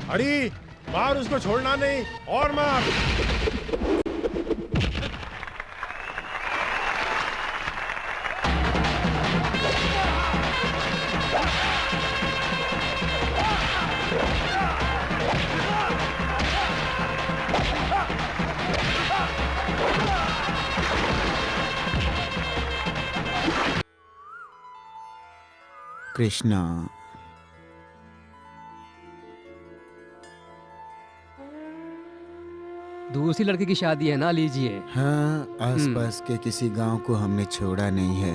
अरे मार, उसको छोड़ना नहीं, और मार। कृष्णा, दूसरी लड़की की शादी है ना, लीजिए। हाँ, आसपास के किसी गांव को हमने छोड़ा नहीं है,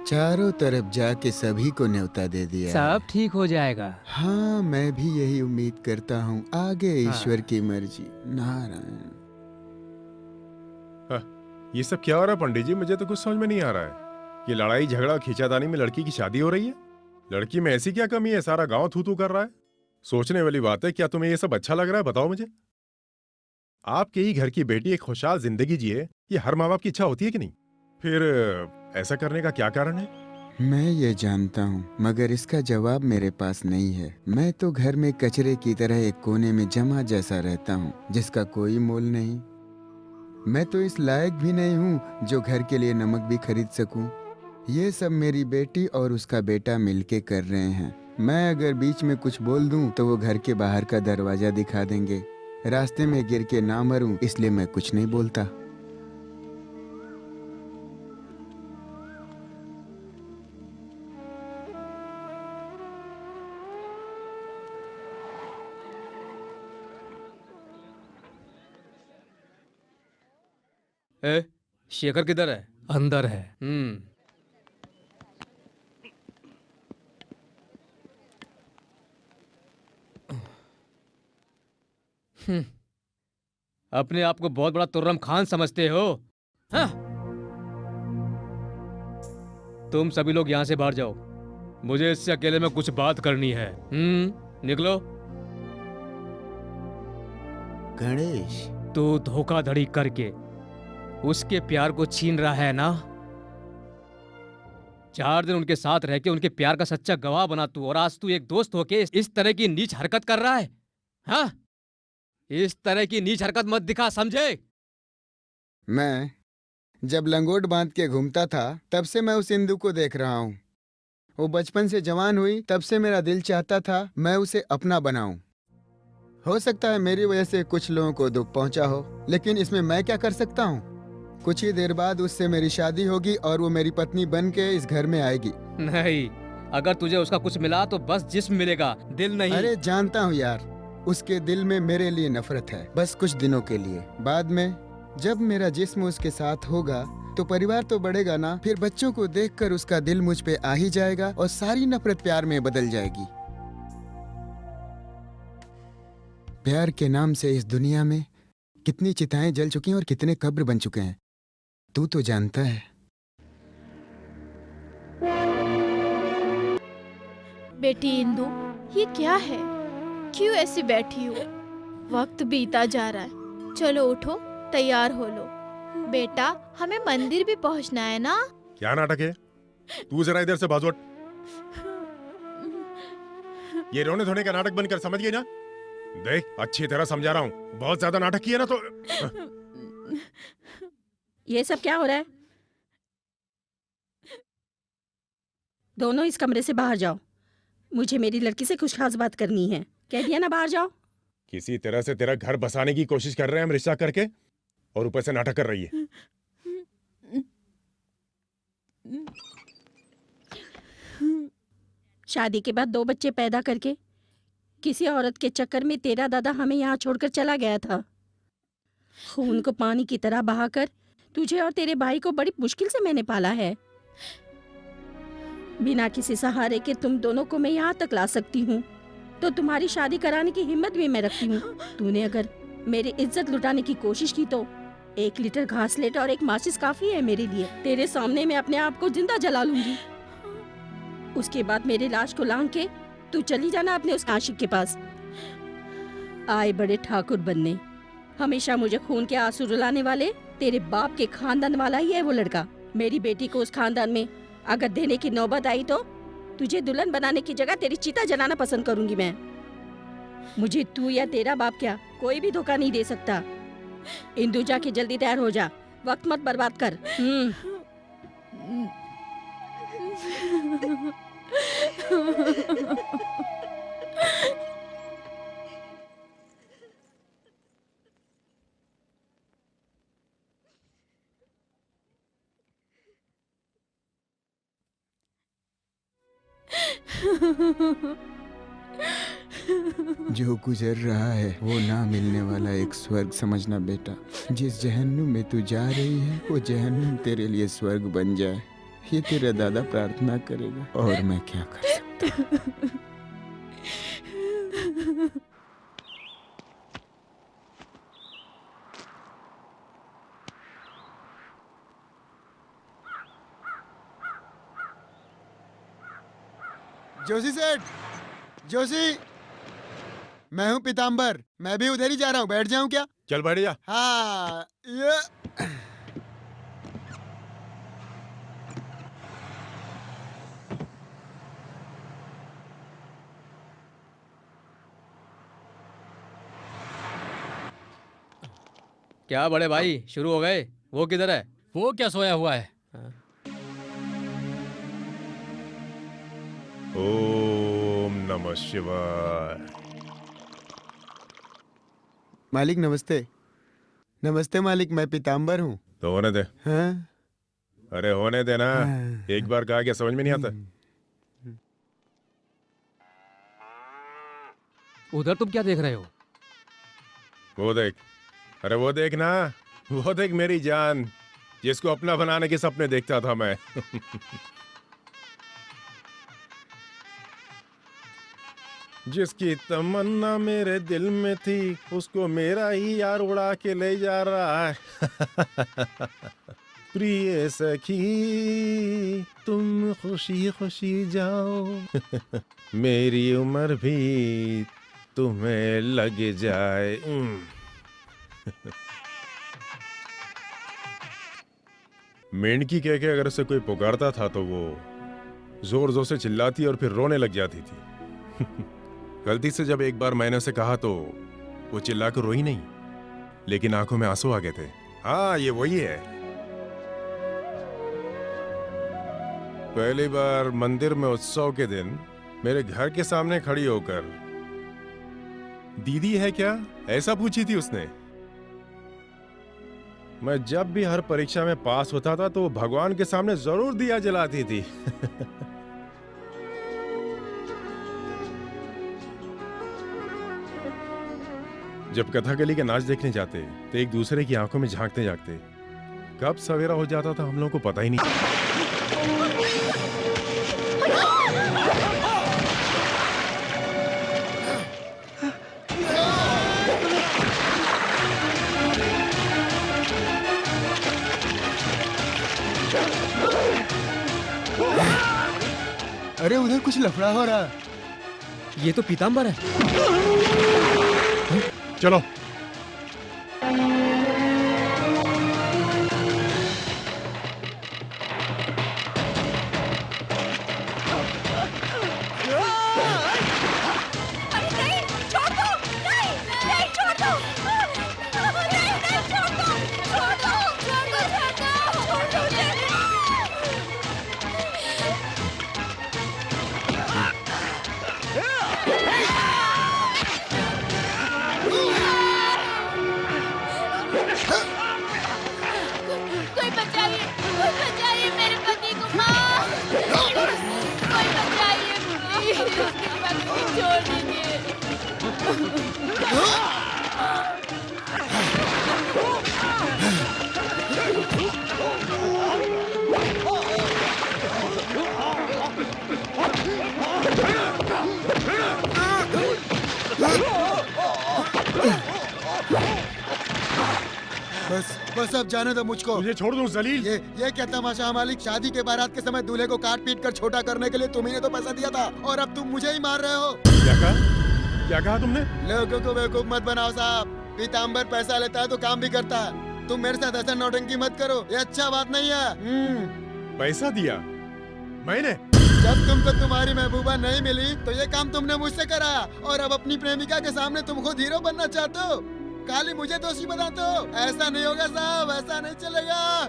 चारों तरफ जाके सभी को न्योता दे दिया। सब ठीक हो जाएगा। हाँ, मैं भी यही उम्मीद करता हूँ, आगे ईश्वर की मर्जी। नारायण। ये सब क्या हो रहा है पंडित जी? मुझे तो कुछ समझ में नहीं आ रहा है। ये लड़ाई झगड़ा खींचातानी में लड़की की शादी हो रही है। लड़की में ऐसी क्या कमी है? सारा गांव थू थू कर रहा है। सोचने वाली बात है। क्या तुम्हें ये सब अच्छा लग रहा है? बताओ मुझे। आपके ही घर की बेटी एक खुशहाल जिंदगी जिए, ये हर माँ बाप की इच्छा होती है कि नहीं? फिर ऐसा करने का क्या कारण है? मैं ये जानता हूँ, मगर इसका जवाब मेरे पास नहीं है। मैं तो घर में कचरे की तरह एक कोने में जमा जैसा रहता हूँ, जिसका कोई मोल नहीं। मैं तो इस लायक भी नहीं हूँ जो घर के लिए नमक भी खरीद सकूँ। ये सब मेरी बेटी और उसका बेटा मिलके कर रहे हैं। मैं अगर बीच में कुछ बोल दूँ तो वो घर के बाहर का दरवाजा दिखा देंगे। रास्ते में गिर के ना मरूं, इसलिए मैं कुछ नहीं बोलता। शेखर किधर है? अंदर है। अपने आप को बहुत बड़ा तुर्रम खान समझते हो? हाँ? तुम सभी लोग यहां से बाहर जाओ, मुझे इससे अकेले में कुछ बात करनी है। निकलो। गणेश, तू धोखाधड़ी करके उसके प्यार को छीन रहा है ना? 4 दिन उनके साथ रह के उनके प्यार का सच्चा गवाह बना तू, और आज तू एक दोस्त होके इस तरह की नीच हरकत कर रहा है। हाँ? इस तरह की नीच हरकत मत दिखा, समझे? मैं जब लंगोट बांध के घूमता था तब से मैं उस इंदु को देख रहा हूँ। वो बचपन से जवान हुई तब से मेरा दिल चाहता था मैं उसे अपना बनाऊं। हो सकता है मेरी वजह से कुछ लोगों को दुख पहुंचा हो, लेकिन इसमें मैं क्या कर सकता हूँ। कुछ ही देर बाद उससे मेरी शादी होगी और वो मेरी पत्नी बन के इस घर में आएगी। नहीं, अगर तुझे उसका कुछ मिला तो बस जिस्म मिलेगा, दिल नहीं। अरे जानता हूँ यार, उसके दिल में मेरे लिए नफरत है, बस कुछ दिनों के लिए। बाद में जब मेरा जिस्म उसके साथ होगा तो परिवार तो बढ़ेगा ना, फिर बच्चों को देखकर उसका दिल मुझ पे आ ही जाएगा और सारी नफरत प्यार में बदल जाएगी। प्यार के नाम से इस दुनिया में कितनी चिताएं जल चुकी हैं और कितने कब्र बन चुके हैं, तू तो जानता है। बेटी इंदु, ये क्या है? क्यों ऐसी बैठी हो? वक्त बीता जा रहा है, चलो उठो, तैयार हो लो। बेटा, हमें मंदिर भी पहुंचना है ना। क्या नाटक है? तू जरा इधर से बाजू हट। ये रोने धोने का नाटक बनकर समझ गई ना? देख, अच्छी तरह समझा रहा हूँ, बहुत ज्यादा नाटक किया ना तो। ये सब क्या हो रहा है? दोनों इस कमरे से बाहर जाओ, मुझे मेरी लड़की से कुछ खास बात करनी है। कह दिया ना, बाहर जाओ। किसी तरह से तेरा घर बसाने की कोशिश कर रहे हैं हम रिश्ता करके, और ऊपर से नाटक कर रही है। शादी के बाद 2 बच्चे पैदा करके किसी औरत के चक्कर में तेरा दादा हमें यहाँ छोड़कर चला गया था। खून को पानी की तरह बहाकर तुझे और तेरे भाई को बड़ी मुश्किल से मैंने पाला है। बिना किसी सहारे के तुम दोनों को मैं यहाँ तक ला सकती हूँ, तो तुम्हारी शादी कराने की हिम्मत भी मैं रखती हूँ। तूने अगर मेरी इज्जत लुटाने की कोशिश की तो 1 लीटर घासलेट और 1 माचिस काफी है मेरे लिए। तेरे सामने मैं अपने आप को जिंदा जला लूंगी। उसके बाद मेरे लाश को लांग के तू चली जाना अपने उस आशिक के पास। आए बड़े ठाकुर बनने, हमेशा मुझे खून के आंसू रुलाने वाले तेरे बाप के खानदान वाला ही है वो लड़का। मेरी बेटी को उस खानदान में अगर देने की नौबत आई तो तुझे दुल्हन बनाने की जगह तेरी चिता जलाना पसंद करूंगी मैं। मुझे तू या तेरा बाप क्या कोई भी धोखा नहीं दे सकता। इंदु, जाके जल्दी तैयार हो जा, वक्त मत बर्बाद कर। जो गुजर रहा है वो ना मिलने वाला एक स्वर्ग समझना बेटा। जिस जहन्नुम में तू जा रही है वो जहन्नुम तेरे लिए स्वर्ग बन जाए, ये तेरा दादा प्रार्थना करेगा, और मैं क्या कर सकता हूँ। जोशी सेठ, जोशी, मैं हूँ पीताम्बर, मैं भी उधर ही जा रहा हूँ, बैठ जाऊँ क्या? चल बैठ जा। हाँ, ये क्या बड़े भाई, शुरू हो गए? वो किधर है? वो क्या सोया हुआ है? ओम नमः शिवाय। मालिक नमस्ते। नमस्ते मालिक, मैं पीताम्बर हूँ। तो होने दे। हाँ? अरे होने दे ना, हाँ। एक बार कहा क्या समझ में नहीं आता? उधर तुम क्या देख रहे हो? वो देख, अरे वो देख ना, वो देख मेरी जान, जिसको अपना बनाने के सपने देखता था मैं। जिसकी तमन्ना मेरे दिल में थी, उसको मेरा ही यार उड़ा के ले जा रहा है। प्रिय सखी तुम खुशी खुशी जाओ, मेरी उम्र भी तुम्हें लग जाए। मेंढकी कह के अगर उसे कोई पुकारता था तो वो जोर जोर से चिल्लाती और फिर रोने लग जाती थी। गलती से जब एक बार मैंने उसे कहा तो वो चिल्ला कर रोई नहीं, लेकिन आंखों में आंसू आ गए थे। हाँ, ये वही है। पहली बार मंदिर में उत्सव के दिन मेरे घर के सामने खड़ी होकर दीदी है क्या ऐसा पूछी थी उसने। मैं जब भी हर परीक्षा में पास होता था तो वो भगवान के सामने जरूर दिया जलाती थी। जब कथकली के नाच देखने जाते तो एक दूसरे की आंखों में झांकते झांकते कब सवेरा हो जाता था हम लोगों को पता ही नहीं। अरे उधर कुछ लफड़ा हो रहा। ये तो पीताम्बर है। चलो कोई बचाइए मेरे पति को। माँ, कोई बचाइए प्लीज, उसके पति को छोड़ दीजिए। बस अब जाने दो मुझको। तुझे छोड़ दूं जलील। ये क्या तमाशा मालिक? शादी के बारात के समय दूल्हे को काट पीट कर छोटा करने के लिए तुम्ही ने तो पैसा दिया था और अब तुम मुझे ही मार रहे हो। क्या कहा तुमने? लोगों को बेवकूफ मत बनाओ साहब। पीताम्बर पैसा लेता है तो काम भी करता है। तुम मेरे साथ ऐसा नौटंकी मत करो, ये अच्छा बात नहीं है। पैसा दिया मैंने? जब तुमको तुम्हारी महबूबा नहीं मिली तो ये काम तुमने मुझसे कराया और अब अपनी प्रेमिका के सामने तुम खुद हीरो बनना चाहते हो। खाली मुझे दोषी बताते हो। ऐसा नहीं होगा साहब, ऐसा नहीं चलेगा।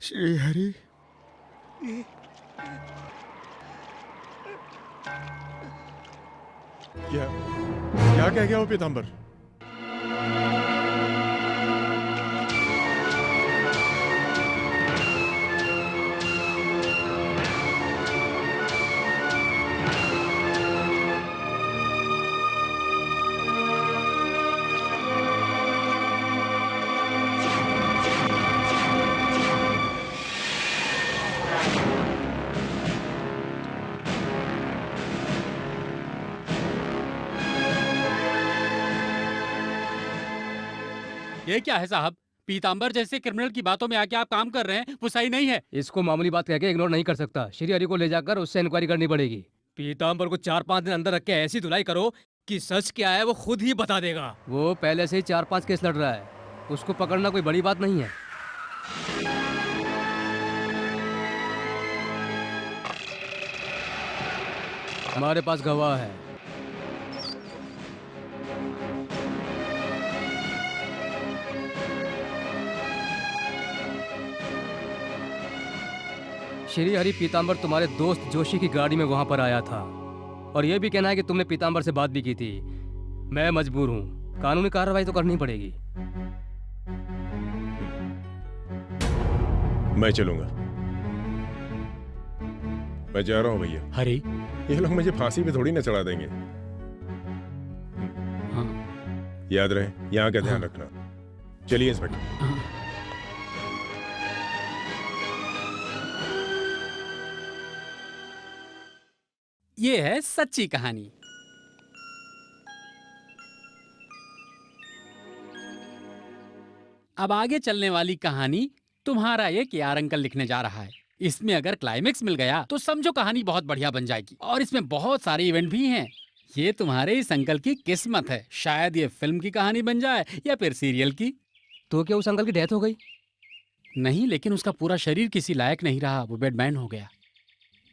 श्री हरि, क्या कह गया वो पीताम्बर? ये क्या है साहब? पीताम्बर जैसे क्रिमिनल की बातों में आके आप काम कर रहे हैं, वो सही नहीं है। इसको मामूली बात कह के इग्नोर नहीं कर सकता। श्री हरि को ले जाकर उससे इंक्वायरी करनी पड़ेगी। पीताम्बर को 4-5 दिन अंदर रख के ऐसी धुलाई करो कि सच क्या है वो खुद ही बता देगा। वो पहले से ही 4-5 केस लड़ रहा है, उसको पकड़ना कोई बड़ी बात नहीं है। हमारे पास गवाह है। श्री हरि पीताम्बर तुम्हारे दोस्त जोशी की गाड़ी में वहां पर आया था और यह भी कहना है कि तुमने पीताम्बर से बात भी की थी। मैं मजबूर हूं, कानूनी कार्रवाई तो करनी पड़ेगी। मैं चलूंगा। मैं जा रहा हूं भैया। हरी, ये लोग मुझे फांसी पे थोड़ी ना चढ़ा देंगे। हाँ। याद रहे यहाँ का ध्यान रखना। चलिए इंस्पेक्टर। ये है सच्ची कहानी। अब आगे चलने वाली कहानी तुम्हारा ये केआर अंकल लिखने जा रहा है। इसमें अगर क्लाइमेक्स मिल गया तो समझो कहानी बहुत बढ़िया बन जाएगी। और इसमें बहुत सारे इवेंट भी हैं। ये तुम्हारे इस अंकल की किस्मत है। शायद ये फिल्म की कहानी बन जाए या फिर सीरियल की। तो क्या उस अंकल की डेथ हो गई? नहीं, लेकिन उसका पूरा शरीर किसी लायक नहीं रहा। वो बेडमैन हो गया।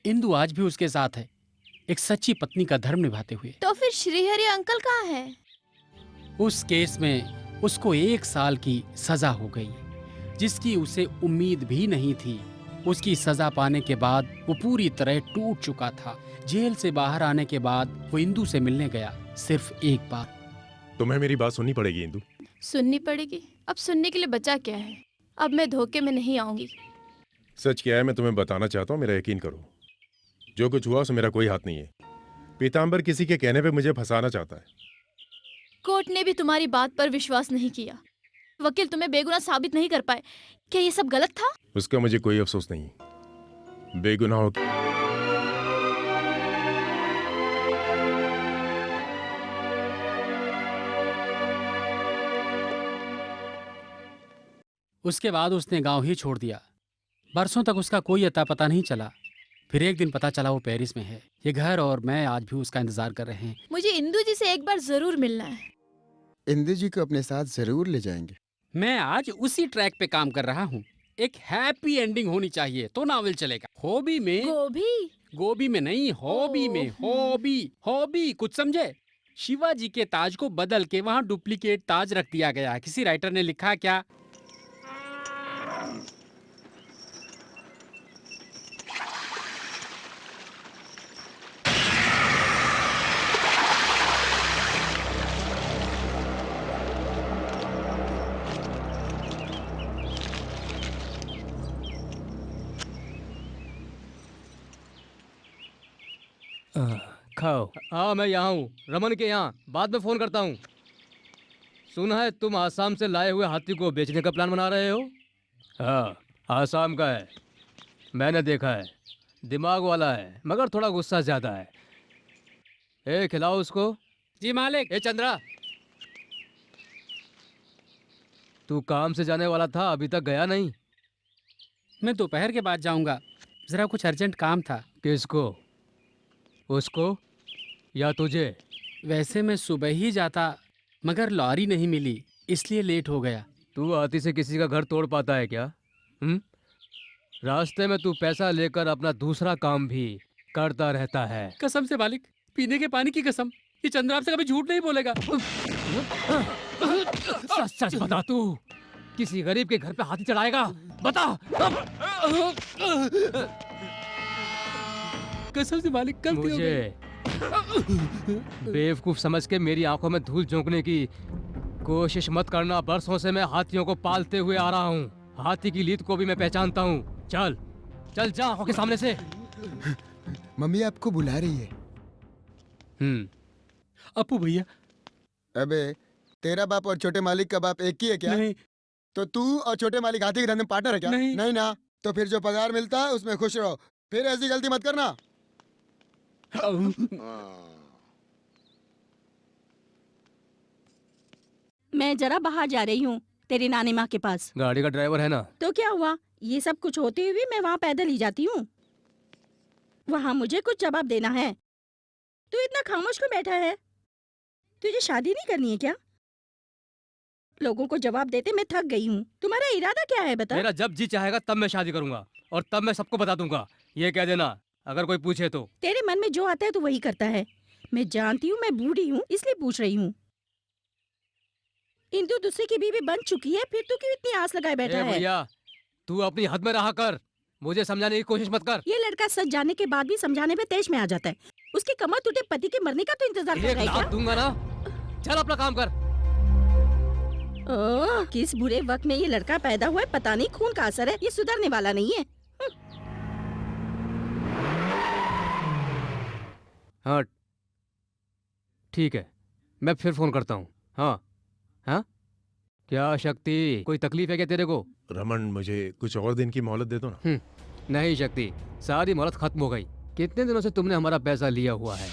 इंदु आज भी उसके साथ है। एक सच्ची पत्नी का धर्म निभाते हुए। तो फिर श्रीहरि अंकल कहाँ है? उस केस में उसको 1 साल की सजा हो गई, जिसकी उसे उम्मीद भी नहीं थी। उसकी सजा पाने के बाद वो पूरी तरह टूट चुका था। जेल से बाहर आने के बाद वो इंदु से मिलने गया, सिर्फ एक बार। तुम्हें मेरी बात सुननी पड़ेगी इंदु। सुननी पड़ेगी? अब सुनने के लिए बचा क्या है? अब मैं धोखे में नहीं आऊंगी। सच क्या है मैं तुम्हें बताना चाहता हूँ, मेरा यकीन करो। जो कुछ हुआ उसमें मेरा कोई हाथ नहीं है। पीताम्बर किसी के कहने पे मुझे फंसाना चाहता है। कोर्ट ने भी तुम्हारी बात पर विश्वास नहीं किया। वकील तुम्हें बेगुनाह साबित नहीं कर पाए। क्या ये सब गलत था? उसका मुझे कोई अफसोस नहीं। बेगुनाहों की उसके बाद उसने गांव ही छोड़ दिया। बरसों तक उसका कोई अता पता नहीं चला। फिर एक दिन पता चला वो पेरिस में है। ये घर और मैं आज भी उसका इंतजार कर रहे हैं। मुझे इंदु जी से एक बार जरूर मिलना है। इंदु जी को अपने साथ जरूर ले जाएंगे। मैं आज उसी ट्रैक पे काम कर रहा हूँ। एक हैप्पी एंडिंग होनी चाहिए तो नावल चलेगा। हॉबी में गोभी में नहीं, हॉबी में। हॉबी कुछ समझे? शिवाजी के ताज को बदल के वहाँ डुप्लीकेट ताज रख दिया गया। किसी राइटर ने लिखा क्या? खाओ। हाँ मैं यहाँ हूँ, रमन के यहाँ। बाद में फोन करता हूँ। सुना है तुम आसाम से लाए हुए हाथी को बेचने का प्लान बना रहे हो? हाँ, आसाम का है, मैंने देखा है। दिमाग वाला है मगर थोड़ा गुस्सा ज्यादा है। ए खिलाओ उसको। जी मालिक। ए चंद्रा, तू काम से जाने वाला था, अभी तक गया नहीं? मैं दोपहर के बाद जाऊंगा, जरा कुछ अर्जेंट काम था। किसको? उसको या तुझे? वैसे मैं सुबह ही जाता मगर लॉरी नहीं मिली, इसलिए लेट हो गया। तू हाथी से किसी का घर तोड़ पाता है क्या? रास्ते में तू पैसा लेकर अपना दूसरा काम भी करता रहता है। कसम से मालिक, पीने के पानी की कसम, ये चंद्र आपसे कभी झूठ नहीं बोलेगा। सच सच बता, तू किसी गरीब के घर पे हाथी चढ़ाएगा? बता। कसम से मालिक, गलती हो मुझे बेवकूफ समझ के मेरी आंखों में धूल झोंकने की कोशिश मत करना। बरसों से मैं हाथियों को पालते हुए आ रहा हूँ। हाथी की लीद को भी मैं पहचानता हूँ। चल चल जा आंखों के सामने से। मम्मी आपको बुला रही है। अपू भैया। अबे तेरा बाप और छोटे मालिक का बाप एक ही है क्या? नहीं। तो तू और छोटे मालिक हाथी के धंधे में पार्टनर है क्या? नहीं। नहीं ना, तो फिर जो पगार मिलता है उसमें खुश रहो। फिर ऐसी गलती मत करना। मैं जरा बाहर जा रही हूँ तेरी नानी माँ के पास। गाड़ी का ड्राइवर है ना? तो क्या हुआ, ये सब कुछ होते हुए भी मैं वहाँ पैदल ही जाती हूँ। वहाँ मुझे कुछ जवाब देना है। तू इतना खामोश क्यों बैठा है? तुझे शादी नहीं करनी है क्या? लोगों को जवाब देते मैं थक गई हूँ। तुम्हारा इरादा क्या है बता? मेरा जब जी चाहेगा तब मैं शादी करूंगा और तब मैं सबको बता दूंगा। ये कह देना अगर कोई पूछे तो। तेरे मन में जो आता है तू वही करता है। मैं जानती हूँ मैं बूढ़ी हूँ इसलिए पूछ रही हूँ। इंदु दूसरे की बीवी बन चुकी है, फिर तू क्यों इतनी आस लगाए बैठा है? भैया तू अपनी हद में रहा कर, मुझे समझाने की कोशिश मत कर। ये लड़का सच जानने के बाद भी समझाने में तेज में आ जाता है। उसकी कमर टूटे पति के मरने का तो इंतजार कर रहा है क्या? दूंगा ना, चल अपना काम कर। ओह, किस बुरे वक्त में ये लड़का पैदा हुआ है पता नहीं। खून का असर है, ये सुधरने वाला नहीं है। हाँ ठीक है, मैं फिर फोन करता हूँ। हाँ हाँ, क्या शक्ति, कोई तकलीफ है क्या तेरे को? रमन मुझे कुछ और दिन की मोहलत दे दो ना। नहीं शक्ति, सारी मोहलत खत्म हो गई। कितने दिनों से तुमने हमारा पैसा लिया हुआ है?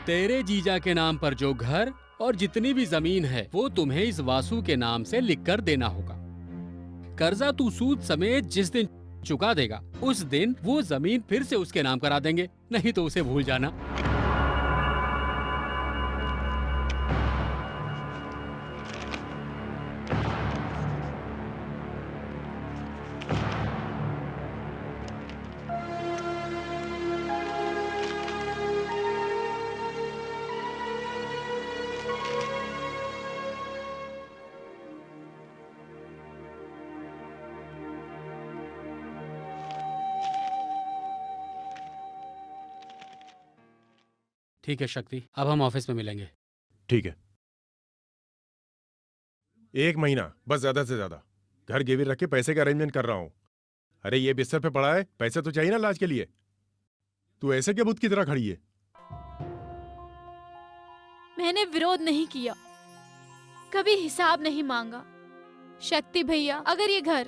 तेरे जीजा के नाम पर जो घर और जितनी भी जमीन है वो तुम्हें इस वासु के नाम से लिखकर देना होगा। कर्जा तू सूद समेत जिस दिन चुका देगा उस दिन वो जमीन फिर से उसके नाम करा देंगे, नहीं तो उसे भूल जाना। ठीक है शक्ति, अब हम ऑफिस में मिलेंगे। ठीक है, 1 महीना बस, ज्यादा से ज्यादा। घर गिरवी रख के पैसे का अरेंजमेंट कर रहा हूँ। अरे ये बिस्तर पे पड़ा है, पैसे तो चाहिए ना इलाज के लिए। तू ऐसे क्या भूत की तरह खड़ी है? मैंने विरोध नहीं किया, कभी हिसाब नहीं मांगा। शक्ति भैया, अगर ये घर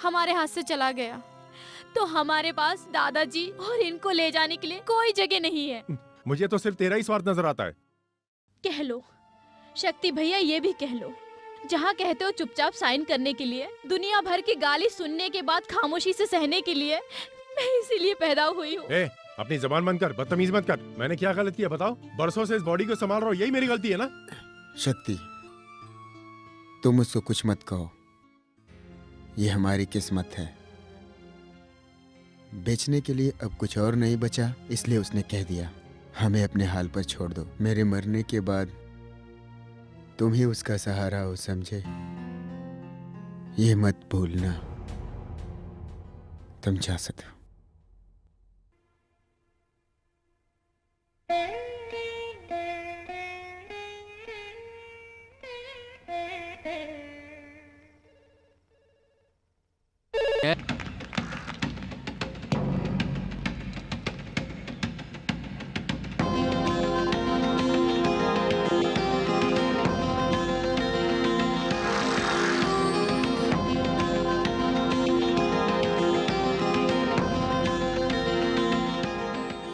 हमारे हाथ से चला गया तो हमारे पास दादाजी और इनको ले जाने के लिए कोई जगह नहीं है। मुझे तो सिर्फ तेरा ही स्वार्थ नजर आता है। कह लो शक्ति भैया, ये भी कह लो, जहाँ कहते हो चुपचाप साइन करने के लिए, दुनिया भर की गाली सुनने के बाद खामोशी से सहने के लिए, मैं इसीलिए पैदा हुई हूँ। ए, अपनी जबान बंद कर, बदतमीज मत कर। मैंने क्या गलत किया बताओ? बरसों से इस बॉडी को संभाल रहा हूँ, यही मेरी गलती है ना? शक्ति, तुम उसको कुछ मत कहो, ये हमारी किस्मत है। बेचने के लिए अब कुछ और नहीं बचा, इसलिए उसने कह दिया हमें अपने हाल पर छोड़ दो। मेरे मरने के बाद तुम ही उसका सहारा हो, समझे? ये मत भूलना। तुम जा सकते हो।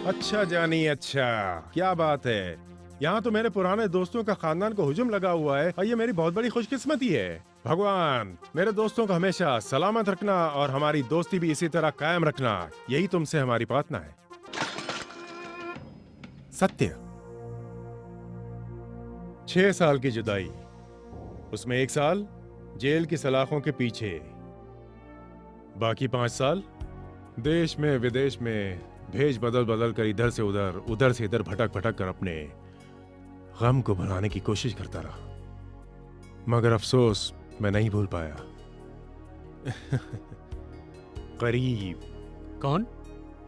अच्छा जानी, अच्छा, क्या बात है। यहाँ तो मेरे पुराने दोस्तों का खानदान को हुजूम लगा हुआ है और ये मेरी बहुत बड़ी खुशकिस्मती है। भगवान मेरे दोस्तों को हमेशा सलामत रखना और हमारी दोस्ती भी इसी तरह कायम रखना, यही तुमसे हमारी प्रार्थना है। सत्य, 6 साल की जुदाई, उसमें 1 साल जेल की सलाखों के पीछे, बाकी 5 साल देश में विदेश में भेज बदल बदल कर इधर से उधर, उधर से इधर भटक भटक कर अपने गम को भुलाने की कोशिश करता रहा। मगर अफसोस मैं नहीं भूल पाया। करीब। कौन?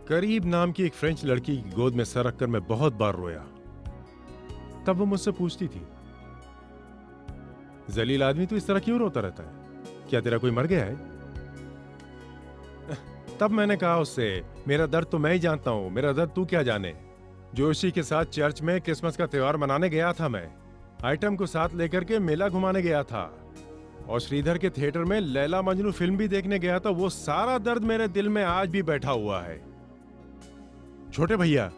करीब नाम की एक फ्रेंच लड़की की गोद में सर रखकर मैं बहुत बार रोया। तब वो मुझसे पूछती थी, जलील आदमी तू इस तरह क्यों रोता रहता है? क्या तेरा कोई मर गया है? तब मैंने कहा उससे, मेरा दर्द तो मैं ही जानता हूँ, मेरा दर्द तू क्या जाने। जोशी के साथ चर्च में क्रिसमस का त्योहार मनाने गया था मैं। आइटम को साथ लेकर के मेला घुमाने गया था और श्रीधर के थिएटर में लैला मजनू फिल्म भी देखने गया था। वो सारा दर्द मेरे दिल में आज भी बैठा हुआ है। छोटे भैया,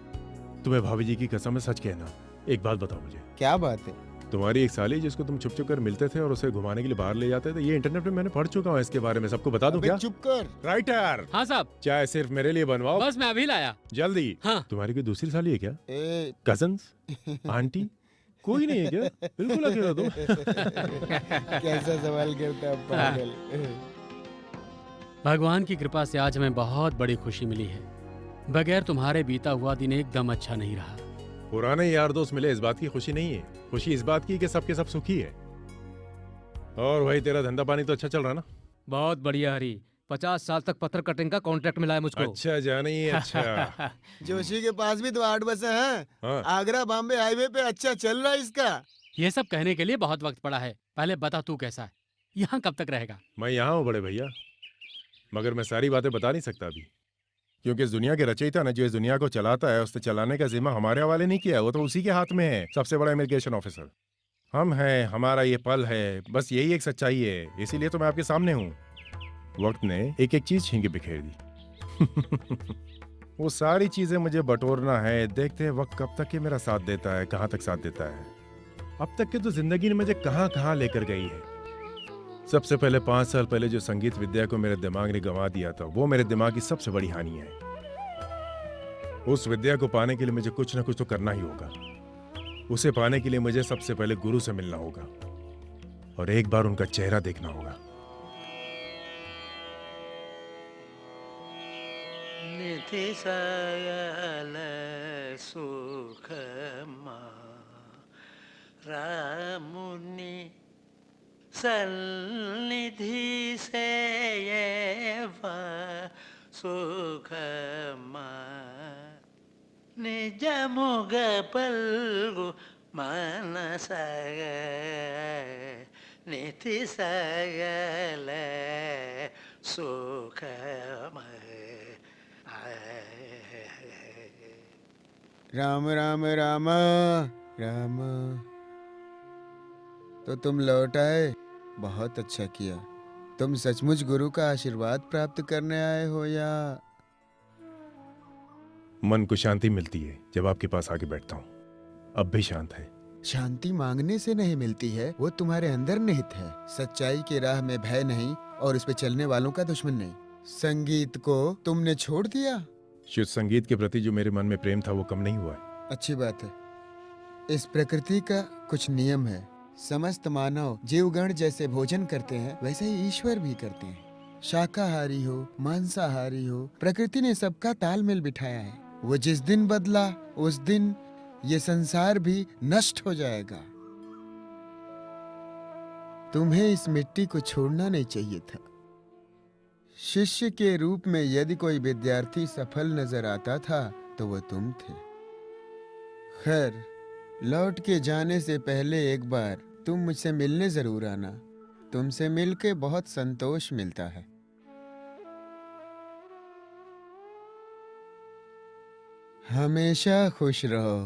तुम्हें भाभी जी की कसम है, सच कहना, एक बात बताओ मुझे। क्या बात है? तुम्हारी एक साली जिसको तुम छुप छुप कर मिलते थे और उसे घुमाने के लिए बाहर ले जाते थे, ये इंटरनेट पे मैंने पढ़ चुका हूँ इसके बारे में। सबको बता दूं क्या? चुप कर। राइटर, हाँ साहब, चाय सिर्फ मेरे लिए बनवाओ। बस मैं अभी लाया। जल्दी। हाँ। तुम्हारी कोई दूसरी साली है क्या? ए, कजन्स, आंटी, कोई नहीं है क्या? बिल्कुल अकेला तुम। कैसा सवाल करता है पागल। भगवान की कृपा से आज हमें बहुत बड़ी खुशी मिली है। बगैर तुम्हारे बीता हुआ दिन एकदम अच्छा नहीं रहा। पुराने यार दोस्त मिले, इस बात की खुशी नहीं है। खुशी इस बात की कि सबके सब सुखी है। और भाई तेरा धंधा पानी तो अच्छा चल रहा ना? बहुत बढ़िया हरी, 50 साल तक पत्थर कटिंग का कॉन्ट्रैक्ट मिला है मुझको। अच्छा जानी, अच्छा। जोशी के पास भी तो 8 बसें हैं। हाँ। आगरा बॉम्बे हाईवे पे अच्छा चल रहा है इसका। ये सब कहने के लिए बहुत वक्त पड़ा है। पहले बता तू कैसा है, यहाँ कब तक रहेगा? मैं यहाँ हूँ बड़े भैया, मगर मैं सारी बातें बता नहीं सकता अभी, क्योंकि इस दुनिया के रचयिता ने जो इस दुनिया को चलाता है, उससे चलाने का जिम्मा हमारे हवाले नहीं किया है। वो तो उसी के हाथ में है, सबसे बड़ा इमिग्रेशन ऑफिसर हम हैं। हमारा ये पल है, बस यही एक सच्चाई है। इसीलिए तो मैं आपके सामने हूँ। वक्त ने एक एक चीज छीन के बिखेर दी। वो सारी चीजें मुझे बटोरना है। देखते हैं वक्त कब तक ये मेरा साथ देता है, कहाँ तक साथ देता है। अब तक की तो जिंदगी ने मुझे कहाँ कहाँ लेकर गई है। सबसे पहले 5 साल पहले जो संगीत विद्या को मेरे दिमाग ने गंवा दिया था, वो मेरे दिमाग की सबसे बड़ी हानि है। उस विद्या को पाने के लिए मुझे कुछ ना कुछ तो करना ही होगा। उसे पाने के लिए मुझे सबसे पहले गुरु से मिलना होगा और एक बार उनका चेहरा देखना होगा। निधि सयल सुखमा रामुनि सन्निधि से ये सुखमा। నిజముగ పల్గు మనసగ నితి సగల సుఖమయ राम राम राम राम। तो तुम लौट आए, बहुत अच्छा किया। तुम सचमुच गुरु का आशीर्वाद प्राप्त करने आए हो या? मन को शांति मिलती है जब आपके पास आके बैठता हूँ। अब भी शांत है। शांति मांगने से नहीं मिलती है, वो तुम्हारे अंदर निहित है। सच्चाई की राह में भय नहीं और उस पे चलने वालों का दुश्मन नहीं। संगीत को तुमने छोड़ दिया? शुद्ध संगीत के प्रति जो मेरे मन में प्रेम था वो कम नहीं हुआ है। अच्छी बात है। इस प्रकृति का कुछ नियम है। समस्त मानव जीवगण जैसे भोजन करते हैं वैसे ही ईश्वर भी करते हैं। शाकाहारी हो मांसाहारी हो, प्रकृति ने सबका तालमेल बिठाया है। वो जिस दिन बदला उस दिन ये संसार भी नष्ट हो जाएगा। तुम्हें इस मिट्टी को छोड़ना नहीं चाहिए था। शिष्य के रूप में यदि कोई विद्यार्थी सफल नजर आता था तो वो तुम थे। खैर, लौट के जाने से पहले एक बार तुम मुझसे मिलने जरूर आना। तुमसे मिलके बहुत संतोष मिलता है। हमेशा खुश रहो।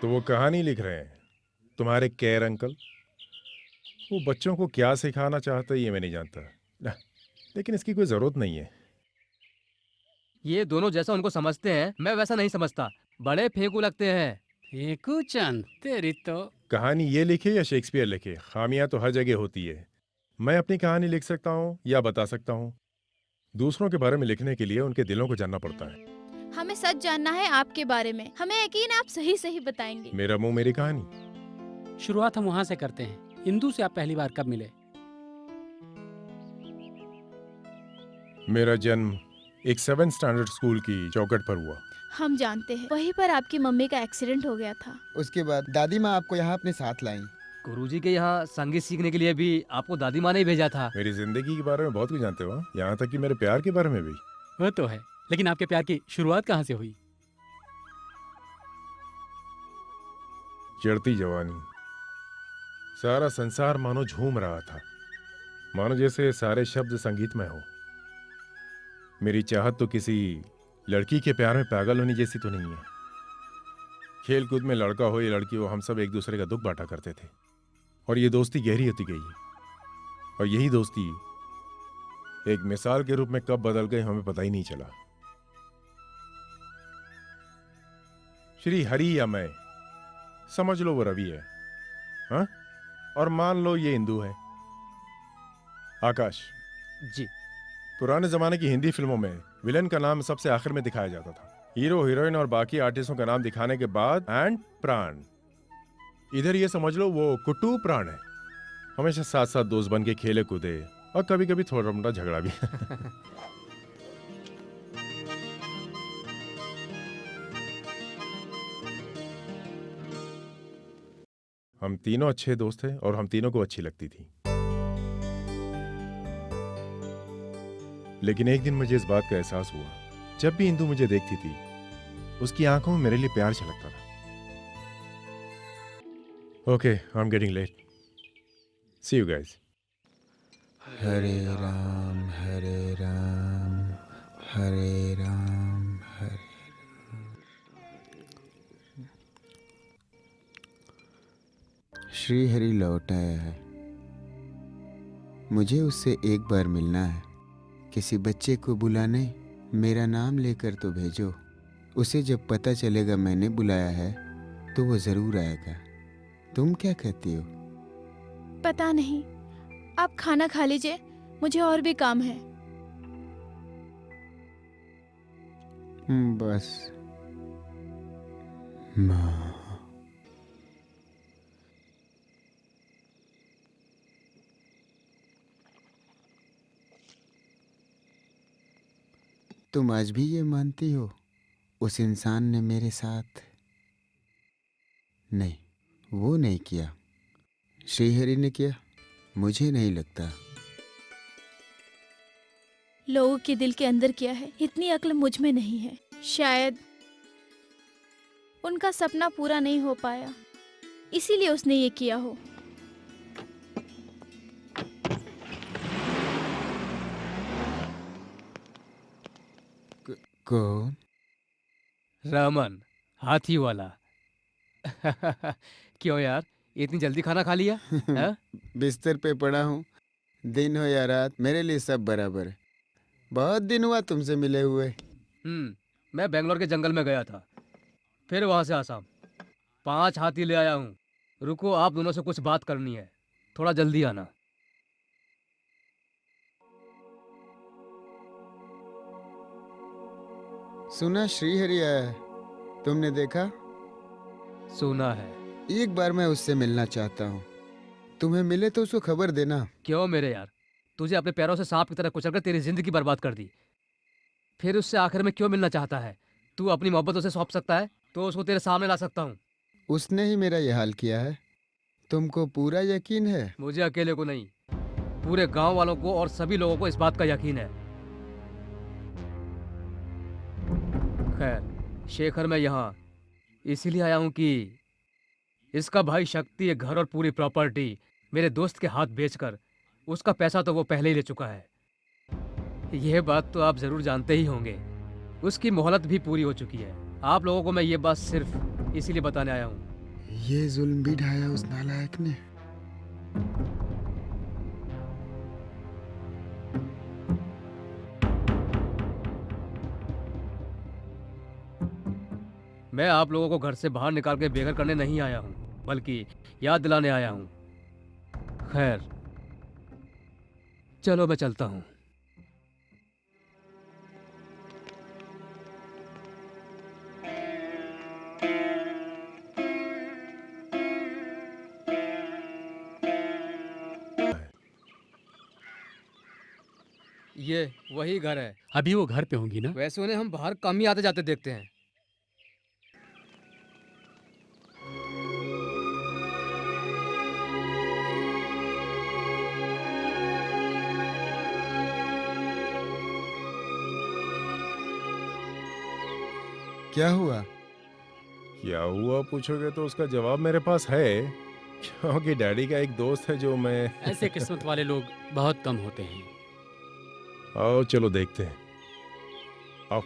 तो वो कहानी लिख रहे हैं तुम्हारे केयर अंकल। वो बच्चों को क्या सिखाना चाहते हैं ये मैं नहीं जानता, लेकिन इसकी कोई जरूरत नहीं है। ये दोनों जैसा उनको समझते हैं मैं वैसा नहीं समझता। बड़े फेंकू लगते हैं। फेंकू चंद, तेरी तो। कहानी ये लिखे या शेक्सपियर लिखे, खामियां तो हर जगह होती है। मैं अपनी कहानी लिख सकता हूँ या बता सकता हूँ। दूसरों के बारे में लिखने के लिए उनके दिलों को जानना पड़ता है। हमें सच जानना है आपके बारे में। हमें यकीन है आप सही सही बताएंगे। मेरा मुंह मेरी कहानी। शुरुआत हम वहाँ से करते हैं। इंदु से आप पहली बार कब मिले? मेरा जन्म एक 7th स्टैंडर्ड स्कूल की चौखट पर हुआ। हम जानते हैं, वहीं पर आपकी मम्मी का एक्सीडेंट हो गया था। उसके बाद दादी माँ आपको यहाँ अपने साथ लाई। गुरुजी के यहाँ संगीत सीखने के लिए भी आपको दादी माँ ने ही भेजा था। मेरी जिंदगी के बारे में बहुत कुछ जानते हो, यहाँ तक कि मेरे प्यार के बारे में भी। वो तो है, लेकिन आपके प्यार की शुरुआत कहाँ से हुई? चढ़ती जवानी, सारा संसार मानो झूम रहा था, मानो जैसे सारे शब्द संगीत में हो। मेरी चाहत तो किसी लड़की के प्यार में पागल होने जैसी तो नहीं है। खेल कूद में लड़का हो या लड़की हो, हम सब एक दूसरे का दुख बांटा करते थे और ये दोस्ती गहरी होती गई। और यही दोस्ती एक मिसाल के रूप में कब बदल गई हमें पता ही नहीं चला। श्री हरि या मैं, समझ लो वो रवि है, हाँ? और मान लो ये इंदु है। आकाश जी। पुराने जमाने की हिंदी फिल्मों में विलन का नाम सबसे आखिर में दिखाया जाता था। हीरो हीरोइन और बाकी आर्टिस्टों का नाम दिखाने के बाद एंड प्राण। इधर ये समझ लो वो कुट्टू प्राण है। हमेशा साथ साथ दोस्त बन के खेले कूदे और कभी कभी थोड़ा मोटा झगड़ा भी। हम तीनों अच्छे दोस्त थे और हम तीनों को अच्छी लगती थी। लेकिन एक दिन मुझे इस बात का एहसास हुआ, जब भी इंदु मुझे देखती थी उसकी आंखों में मेरे लिए प्यार छलकता था। Okay, I am getting late. See you guys. Hare Ram Hare Ram Hare Ram Hare. Shri Hari लौट आया है। मुझे उससे एक बार मिलना है। किसी बच्चे को बुलाने मेरा नाम लेकर तो भेजो। उसे जब पता चलेगा मैंने बुलाया है तो वो जरूर आएगा। तुम क्या कहती हो? पता नहीं, आप खाना खा लीजिए, मुझे और भी काम है। बस माँ। तुम आज भी ये मानती हो उस इंसान ने मेरे साथ? नहीं, वो नहीं किया, श्रीहरि ने किया। मुझे नहीं लगता। लोगों के दिल के अंदर क्या है इतनी अक्ल मुझ में नहीं है। शायद उनका सपना पूरा नहीं हो पाया, इसीलिए उसने ये किया हो। कौन? रमन, हाथी वाला। क्यों यार, इतनी जल्दी खाना खा लिया? हाँ? बिस्तर पे पड़ा हूँ, दिन हो या रात मेरे लिए सब बराबर है। बहुत दिन हुआ तुमसे मिले हुए। मैं बेंगलोर के जंगल में गया था, फिर वहां से आसाम। 5 हाथी ले आया हूँ। रुको, आप दोनों से कुछ बात करनी है, थोड़ा जल्दी आना। सुना श्रीहरि आया है, तुमने देखा? सुना है। एक बार मैं उससे मिलना चाहता हूँ। तुम्हें मिले तो उसको खबर देना। क्यों मेरे यार, तुझे अपने पैरों से सांप की तरह कुचलकर तेरी जिंदगी बर्बाद कर दी, फिर उससे आखिर में क्यों मिलना चाहता है? तू अपनी मोहब्बत उसे सौंप सकता है तो उसको तेरे सामने ला सकता हूँ। उसने ही मेरा ये हाल किया है। तुमको पूरा यकीन है? मुझे अकेले को नहीं, पूरे गांव वालों को और सभी लोगों को इस बात का यकीन है। खैर, शेखर मैं यहाँ इसीलिए आया हूँ कि इसका भाई शक्ति एक घर और पूरी प्रॉपर्टी मेरे दोस्त के हाथ बेचकर उसका पैसा तो वो पहले ही ले चुका है। यह बात तो आप जरूर जानते ही होंगे, उसकी मोहलत भी पूरी हो चुकी है। आप लोगों को मैं ये बात सिर्फ इसीलिए बताने आया हूँ। ये जुल्म भी ढाया उस नालायक ने। मैं आप लोगों को घर से बाहर निकाल के बेघर करने नहीं आया हूँ, बल्कि याद दिलाने आया हूँ। खैर, चलो मैं चलता हूँ। ये वही घर है। अभी वो घर पे होंगी ना? वैसे उन्हें हम बाहर कम ही आते जाते देखते हैं। क्या हुआ? क्या हुआ पूछोगे तो उसका जवाब मेरे पास है, क्योंकि डैडी का एक दोस्त है जो मैं ऐसे किस्मत वाले लोग बहुत कम होते हैं। आओ चलो देखते हैं, आओ।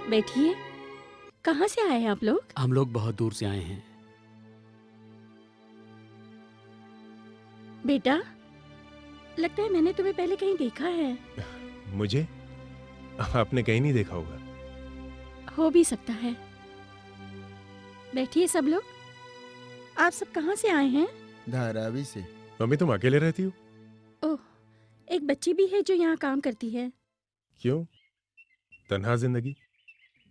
बैठिए। कहाँ से आए हैं आप लोग? हम लोग बहुत दूर से आए हैं। बेटा, लगता है मैंने तुम्हें पहले कहीं देखा है। मुझे आपने कहीं नहीं देखा होगा। हो भी सकता है। बैठिए सब लोग। आप सब कहाँ से आए हैं? धारावी से। मम्मी तुम अकेले रहती हो? ओह, एक बच्ची भी है जो यहाँ काम करती है। क्यों, तन्हा जिंदगी?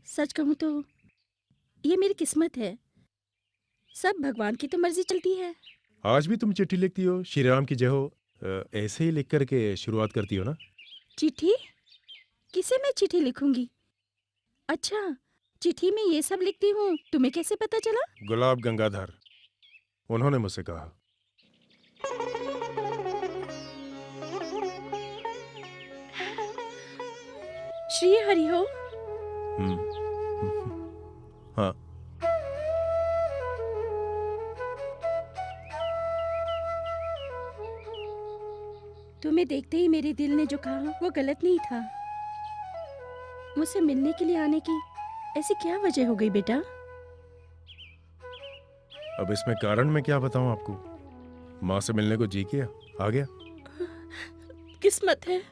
सच कहूँ तो ये मेरी किस्मत है। सब भगवान की तो मर्जी चलती है। आज भी तुम चिट्ठी लिखती हो, श्री राम की जय हो, ऐसे ही लिख करके शुरुआत करती हो ना? चिट्ठी? किसे मैं चिट्ठी लिखूंगी? अच्छा, चिट्ठी में ये सब लिखती हूँ, तुम्हें कैसे पता चला? गुलाब गंगाधर, उन्होंने मुझसे कहा। श्री हरि हो। हाँ। तुम्हें देखते ही मेरे दिल ने जो कहा वो गलत नहीं था। मुझसे मिलने के लिए आने की ऐसी क्या वजह हो गई बेटा? अब इसमें कारण मैं क्या बताऊं आपको? माँ से मिलने को जी किया, आ गया। किस्मत है।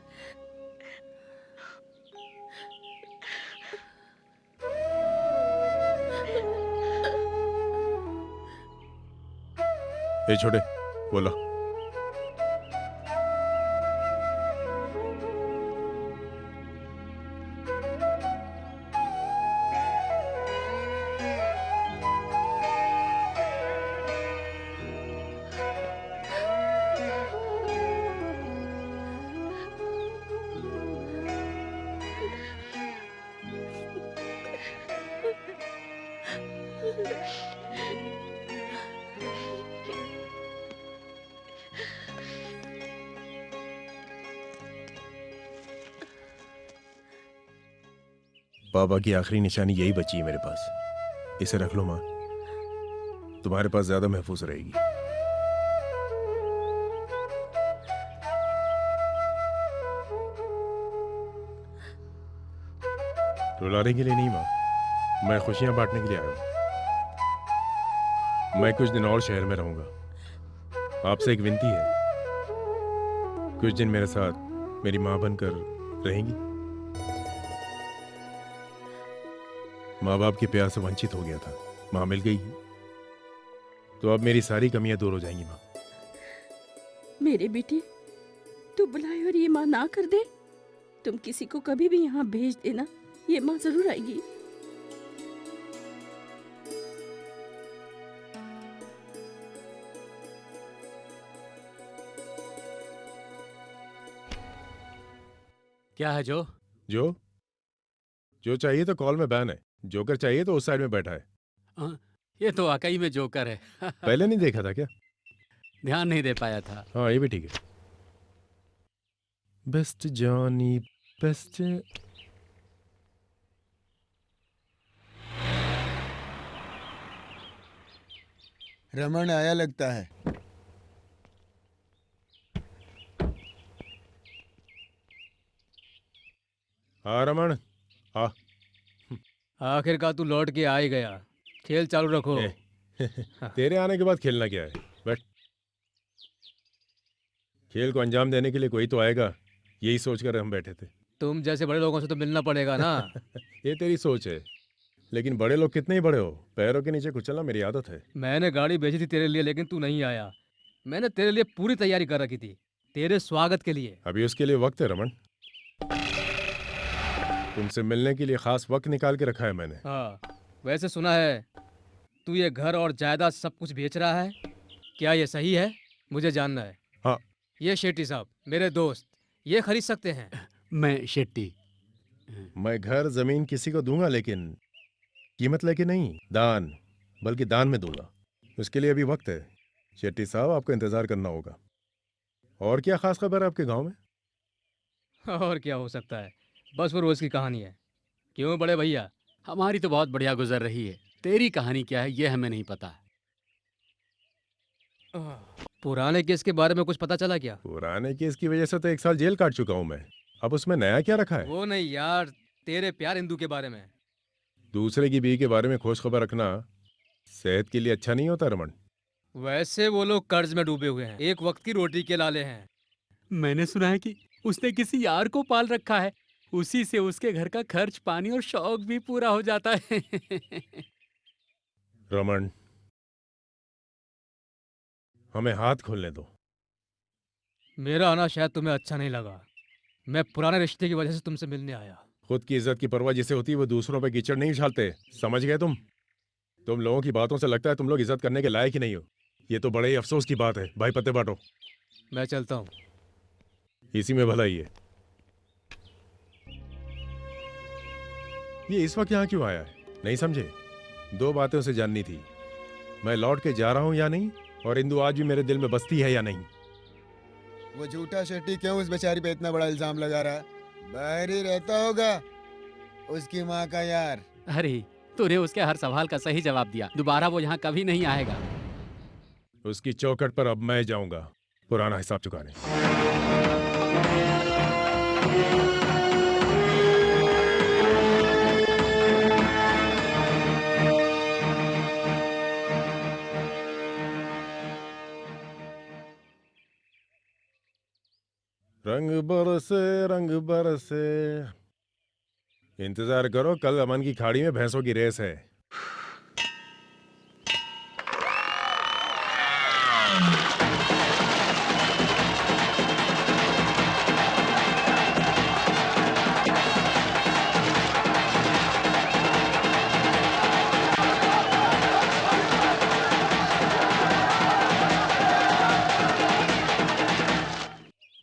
ए छोटे, बोला। पापा की आखिरी निशानी यही बची है मेरे पास। इसे रख लो माँ, तुम्हारे पास ज्यादा महफूज रहेगी। रुलाने के लिए नहीं माँ, मैं खुशियां बांटने के लिए आया हूं। मैं कुछ दिन और शहर में रहूंगा। आपसे एक विनती है, कुछ दिन मेरे साथ मेरी माँ बनकर रहेंगी। माँ बाप के प्यार से वंचित हो गया था, माँ मिल गई है, तो अब मेरी सारी कमियां दूर हो जाएंगी माँ। मेरे बेटे, तू बुलाए और ये माँ ना कर दे। तुम किसी को कभी भी यहाँ भेज देना, ये माँ जरूर आएगी। क्या है जो? जो चाहिए तो कॉल में बैन है, जोकर चाहिए तो उस साइड में बैठा है। ये तो वाकई में जोकर है। पहले नहीं देखा था क्या? ध्यान नहीं दे पाया था। हाँ, ये भी ठीक है। Best Johnny best. रमन आया लगता है। हाँ रमन, आ। आखिरकार तू लौट के आ ही गया। खेल चालू रखो। तेरे आने के बाद खेलना क्या है? बट खेल को अंजाम देने के लिए कोई तो आएगा, यही सोचकर हम बैठे थे। तुम जैसे बड़े लोगों से तो मिलना पड़ेगा ना। ये तेरी सोच है, लेकिन बड़े लोग कितने ही बड़े हो, पैरों के नीचे कुचलना मेरी आदत है। मैंने गाड़ी भेजी थी तेरे लिए, लेकिन तू नहीं आया। मैंने तेरे लिए पूरी तैयारी कर रखी थी, तेरे स्वागत के लिए। अभी उसके लिए वक्त है रमन, तुमसे मिलने के लिए खास वक्त निकाल के रखा है मैंने। हाँ, वैसे सुना है तू ये घर और जायदाद सब कुछ बेच रहा है, क्या ये सही है? मुझे जानना है। हाँ। ये शेट्टी साहब मेरे दोस्त, ये खरीद सकते हैं। मैं शेट्टी। मैं घर जमीन किसी को दूंगा, लेकिन कीमत लेके नहीं, दान, बल्कि दान में दूंगा। उसके लिए अभी वक्त है। शेट्टी साहब, आपको इंतजार करना होगा। और क्या खास खबर है आपके गांव में? और क्या हो सकता है, बस वो रोज की कहानी है। क्यों बड़े भैया? हमारी तो बहुत बढ़िया गुजर रही है, तेरी कहानी क्या है ये हमें नहीं पता। पुराने केस के बारे में कुछ पता चला क्या? पुराने केस की वजह से तो 1 साल जेल काट चुका हूं मैं, अब उसमें नया क्या रखा है? वो नहीं यार, तेरे प्यार इंदू के बारे में। दूसरे की बीवी के बारे में खोज खबर रखना सेहत के लिए अच्छा नहीं होता रमन। वैसे वो लोग कर्ज में डूबे हुए हैं, एक वक्त की रोटी के लाले हैं। मैंने सुना है कि उसने किसी यार को पाल रखा है, उसी से उसके घर का खर्च पानी और शौक भी पूरा हो जाता है। रमन, हमें हाथ खोलने दो। मेरा आना शायद तुम्हें अच्छा नहीं लगा। मैं पुराने रिश्ते की वजह से तुमसे मिलने आया। खुद की इज्जत की परवाह जिसे होती है वो दूसरों पे कीचड़ नहीं उछालते, समझ गए तुम? तुम लोगों की बातों से लगता है तुम लोग इज्जत करने के लायक ही नहीं हो। ये तो बड़े ही अफसोस की बात है। भाई पत्ते बांटो। मैं चलता हूँ। इसी में भलाई है। ये इस वक्त यहाँ क्यों आया है, नहीं समझे? 2 बातें उसे जाननी थी, मैं लौट के जा रहा हूँ या नहीं, और इंदु आज भी मेरे दिल में बसती है या नहीं। वो झूठा शेट्टी क्यों उस बेचारी पे इतना बड़ा इल्जाम लगा रहा है? बाहर ही रहता होगा, उसकी माँ का यार। अरे तूने उसके हर सवाल का सही जवाब दिया, दोबारा वो यहाँ कभी नहीं आएगा। उसकी चौखट पर अब मैं जाऊंगा पुराना हिसाब चुकाने। रंग बरसे, इंतजार करो, कल अमन की खाड़ी में भैंसों की रेस है।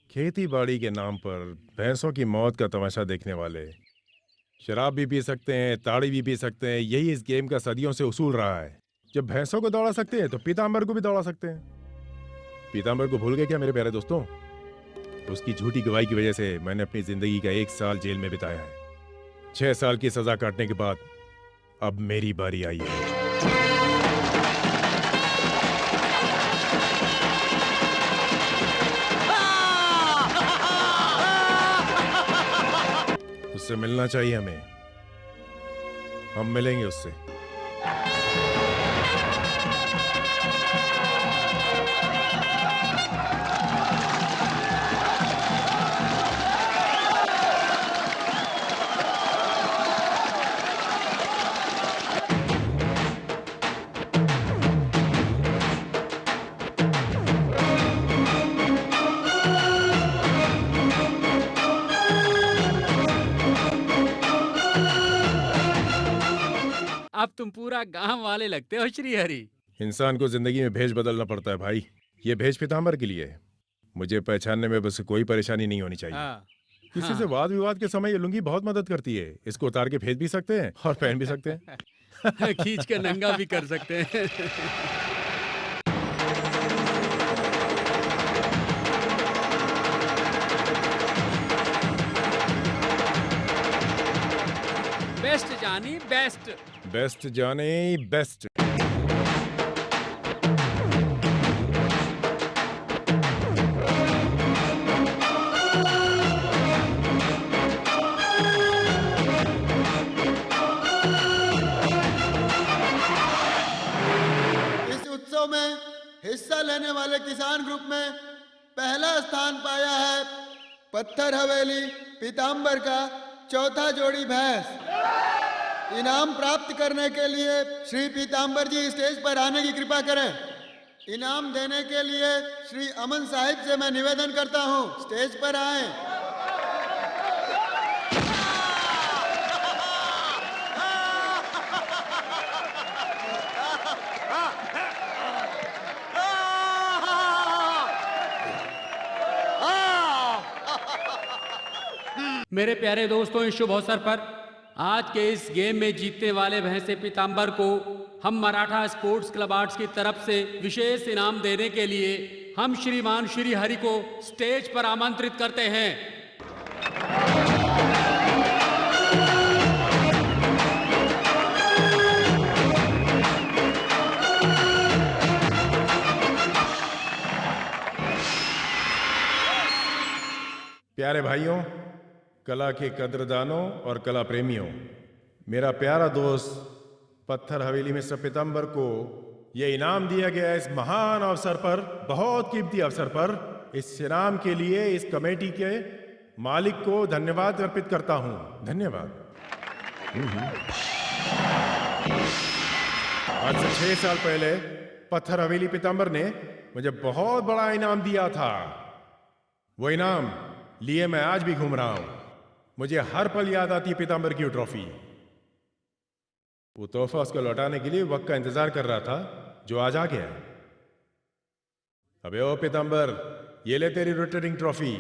खेती बाड़ी के नाम पर भैंसों की मौत का तमाशा देखने वाले शराब भी पी सकते हैं, ताड़ी भी पी सकते हैं। यही इस गेम का सदियों से उसूल रहा है। जब भैंसों को दौड़ा सकते हैं तो पीताम्बर को भी दौड़ा सकते हैं। पीताम्बर को भूल गए क्या मेरे प्यारे दोस्तों? उसकी झूठी गवाही की वजह से मैंने अपनी जिंदगी का 1 साल जेल में बिताया है। 6 साल की सजा काटने के बाद अब मेरी बारी आई है। उससे मिलना चाहिए हमें। हम मिलेंगे उससे। अब तुम पूरा गांव वाले लगते हो श्री हरि। इंसान को जिंदगी में भेष बदलना पड़ता है भाई। ये भेष पीताम्बर के लिए है। मुझे पहचानने में बस कोई परेशानी नहीं होनी चाहिए। हाँ, किसी से वाद विवाद के समय ये लुंगी बहुत मदद करती है। इसको उतार के फेंक भी सकते हैं और पहन भी सकते हैं। खींच के नंगा भी कर सकते हैं। बेस्ट जानी बेस्ट। बेस्ट जाने बेस्ट। इस उत्सव में हिस्सा लेने वाले किसान ग्रुप में पहला स्थान पाया है पत्थर हवेली पीताम्बर का चौथा जोड़ी भैंस। इनाम प्राप्त करने के लिए श्री पीताम्बर जी स्टेज पर आने की कृपा करें। इनाम देने के लिए श्री अमन साहिब से मैं निवेदन करता हूं, स्टेज पर आएं। मेरे प्यारे दोस्तों, इस शुभ अवसर पर आज के इस गेम में जीतने वाले भैंसे पीताम्बर को हम मराठा स्पोर्ट्स क्लब आर्ट्स की तरफ से विशेष इनाम देने के लिए हम श्रीमान श्री हरि को स्टेज पर आमंत्रित करते हैं। प्यारे भाइयों, कला के कद्रदानों और कला प्रेमियों, मेरा प्यारा दोस्त पत्थर हवेली मिस्टर पीताम्बर को ये इनाम दिया गया है। इस महान अवसर पर, बहुत कीमती अवसर पर, इस इनाम के लिए इस कमेटी के मालिक को धन्यवाद अर्पित करता हूं। धन्यवाद। आज से 6 साल पहले पत्थर हवेली पीताम्बर ने मुझे बहुत बड़ा इनाम दिया था। वो इनाम लिए मैं आज भी घूम रहा हूं। मुझे हर पल याद आती है पीताम्बर की वो ट्रॉफी। वो तोहफा उसको लौटाने के लिए वक्त का इंतजार कर रहा था, जो आज आ गया। अबे ओ पीताम्बर, ये ले तेरी रिटर्निंग ट्रॉफी।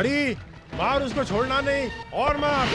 हरी, मार उसको, छोड़ना नहीं, और मार।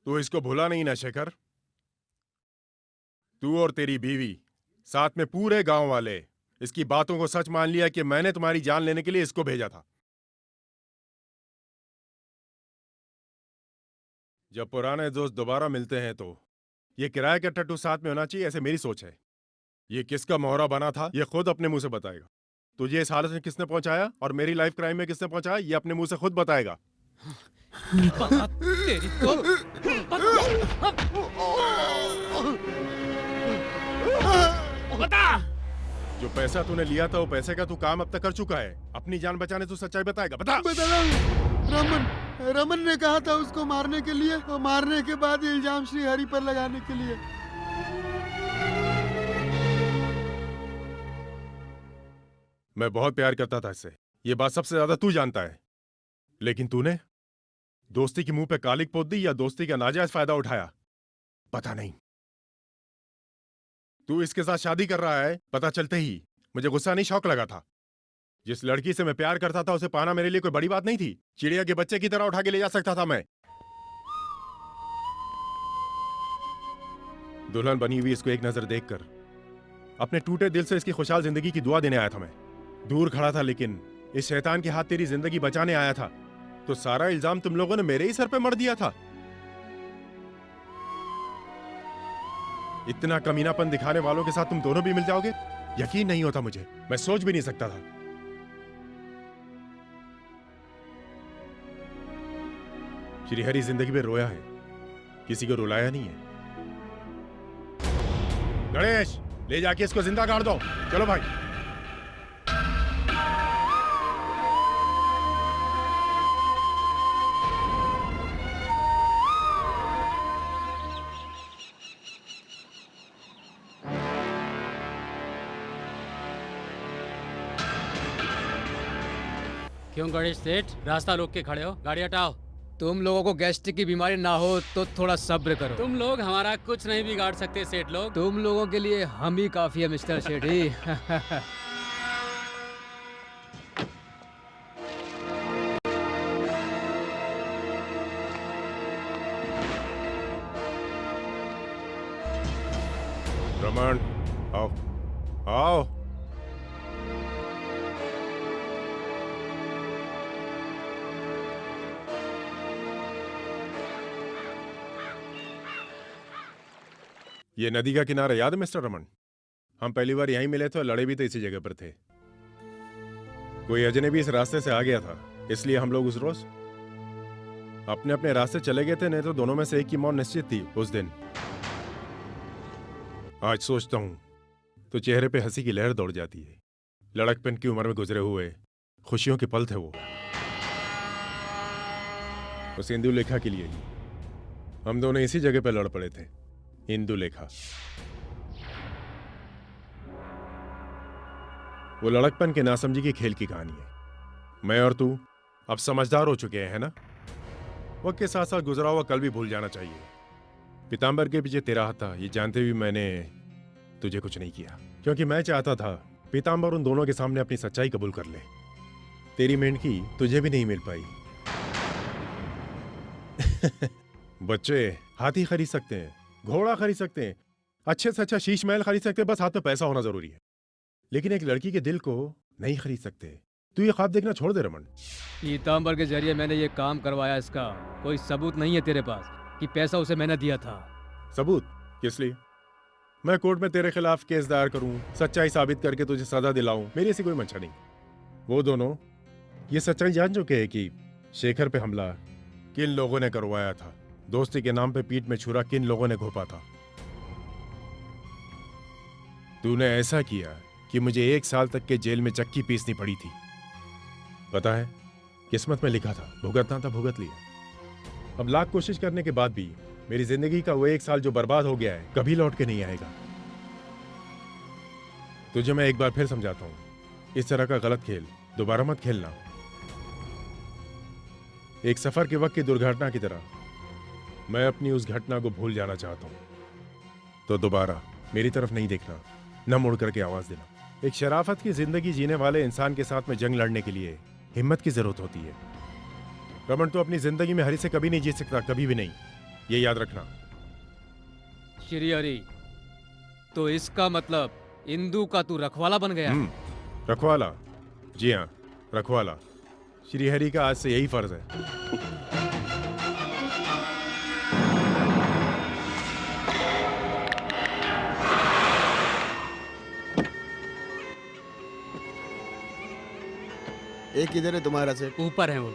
तू इसको भूला नहीं ना शेखर? तू और तेरी बीवी, साथ में पूरे गांव वाले इसकी बातों को सच मान लिया कि मैंने तुम्हारी जान लेने के लिए इसको भेजा था। जब पुराने दोस्त दोबारा मिलते हैं तो ये किराए का टट्टू साथ में होना चाहिए, ऐसे मेरी सोच है। ये किसका मोहरा बना था ये खुद अपने मुंह से बताएगा। तुझे इस हालत में किसने पहुंचाया और मेरी लाइफ क्राइम में किसने पहुंचाया ये अपने मुंह से खुद बताएगा। तेरी तो बता। जो पैसा तूने लिया था वो पैसे का तू काम अब तक कर चुका है। अपनी जान बचाने तू सच्चाई बताएगा, बता। बता रहा हूँ। रमन ने कहा था उसको मारने के लिए, और मारने के बाद ये इल्जाम श्री हरि पर लगाने के लिए। मैं बहुत प्यार करता था इससे, ये बात सबसे ज्यादा तू जानता है। लेकिन तूने दोस्ती के मुंह पे कालिक पोत दी या दोस्ती का नाजायज फायदा उठाया, पता नहीं। तू इसके साथ शादी कर रहा है, पता चलते ही मुझे गुस्सा नहीं शौक लगा था। जिस लड़की से मैं प्यार करता था उसे पाना मेरे लिए कोई बड़ी बात नहीं थी। चिड़िया के बच्चे की तरह उठा के ले जा सकता था मैं। दुल्हन बनी हुई इसको एक नजर देखकर अपने टूटे दिल से इसकी खुशहाल जिंदगी की दुआ देने आया था मैं। दूर खड़ा था लेकिन इस शैतान के हाथ तेरी जिंदगी बचाने आया था, तो सारा इल्जाम तुम लोगों ने मेरे ही सर पे मर दिया था। इतना कमीनापन दिखाने वालों के साथ तुम दोनों भी मिल जाओगे, यकीन नहीं होता मुझे। मैं सोच भी नहीं सकता था। श्रीहरि जिंदगी में रोया है, किसी को रुलाया नहीं है। गणेश, ले जाके इसको जिंदा गाड़ दो। चलो भाई। क्यों गणेश सेठ, रास्ता रोक के खड़े हो? गाड़ी हटाओ। तुम लोगों को गैस्ट्रिक की बीमारी ना हो तो थोड़ा सब्र करो। तुम लोग हमारा कुछ नहीं बिगाड़ सकते सेठ लोग। तुम लोगों के लिए हम ही काफी है मिस्टर सेठी। रमन, आओ आओ। ये नदी का किनारा याद है मिस्टर रमन? हम पहली बार यहीं मिले थे और लड़े भी तो इसी जगह पर थे। कोई अजनबी इस रास्ते से आ गया था, इसलिए हम लोग उस रोज अपने अपने रास्ते चले गए थे, नहीं तो दोनों में से एक की मौत निश्चित थी उस दिन। आज सोचता हूं तो चेहरे पे हंसी की लहर दौड़ जाती है। लड़कपन की उम्र में गुजरे हुए खुशियों के पल थे वो। उस इंदुलेखा के लिए ही हम दोनों इसी जगह पे लड़ पड़े थे। इंदुलेखा, वो लड़कपन के नासमझी की खेल की कहानी है। मैं और तू अब समझदार हो चुके हैं, है ना? वक्त के साथ साथ गुजरा हुआ कल भी भूल जाना चाहिए। पीताम्बर के पीछे तेरा हाथ था, ये जानते हुए मैंने तुझे कुछ नहीं किया, क्योंकि मैं चाहता था पीताम्बर उन दोनों के सामने अपनी सच्चाई कबूल कर ले। तेरी मेंढकी तुझे भी नहीं मिल पाई। बच्चे हाथी खरीद सकते हैं, घोड़ा खरीद सकते हैं, अच्छे से अच्छा शीश महल खरीद सकते हैं, बस हाथ में पैसा होना जरूरी है। लेकिन एक लड़की के दिल को नहीं खरीद सकते। तू ये ख्वाब देखना छोड़ दे रमन। पीताम्बर के जरिए मैंने ये काम करवाया, इसका कोई सबूत नहीं है तेरे पास कि पैसा उसे मैंने दिया था? सबूत किस लिए? मैं कोर्ट में तेरे खिलाफ केस दायर करूं, सच्चाई साबित करके तुझे सजा दिलाऊं, मेरी ऐसी कोई मंशा नहीं। वो दोनों ये सच्चाई जान चुके हैं कि शेखर पे हमला किन लोगों ने करवाया था, दोस्ती के नाम पे पीठ में छुरा किन लोगों ने घोंपा था। तूने ऐसा किया कि मुझे 1 साल तक के जेल में चक्की पीसनी पड़ी थी। पता है, किस्मत में लिखा था, भुगतना था, भुगत लिया। अब लाख कोशिश करने के बाद भी मेरी जिंदगी का वो 1 साल जो बर्बाद हो गया है कभी लौट के नहीं आएगा। तुझे मैं एक बार फिर समझाता हूँ, इस तरह का गलत खेल दोबारा मत खेलना। एक सफर के वक्त की दुर्घटना की तरह मैं अपनी उस घटना को भूल जाना चाहता हूँ। तो दोबारा मेरी तरफ नहीं देखना, न मुड़ करके आवाज देना। एक शराफत की जिंदगी जीने वाले इंसान के साथ में जंग लड़ने के लिए हिम्मत की जरूरत होती है। रमन, तो अपनी जिंदगी में हरी से कभी नहीं जीत सकता, कभी भी नहीं, ये याद रखना। श्री हरि, तो इसका मतलब इंदु का तू रखवाला बन गया? रखवाला? जी हाँ, रखवाला। श्रीहरि का आज से यही फर्ज है। एक किधर है तुम्हारा सेठ? ऊपर है वो।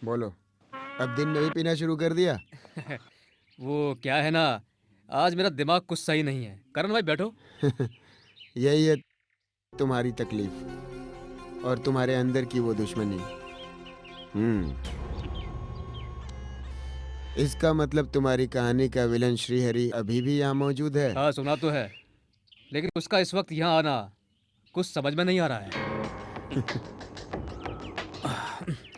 बोलो, अब दिन में भी पीना शुरू कर दिया? वो क्या है ना, आज मेरा दिमाग कुछ सही नहीं है। करण भाई बैठो। यही है तुम्हारी तकलीफ और तुम्हारे अंदर की वो दुश्मनी। इसका मतलब तुम्हारी कहानी का विलन श्रीहरि अभी भी यहाँ मौजूद है? हाँ, सुना तो है, लेकिन उसका इस वक्त यहाँ आना कुछ समझ में नहीं आ रहा है।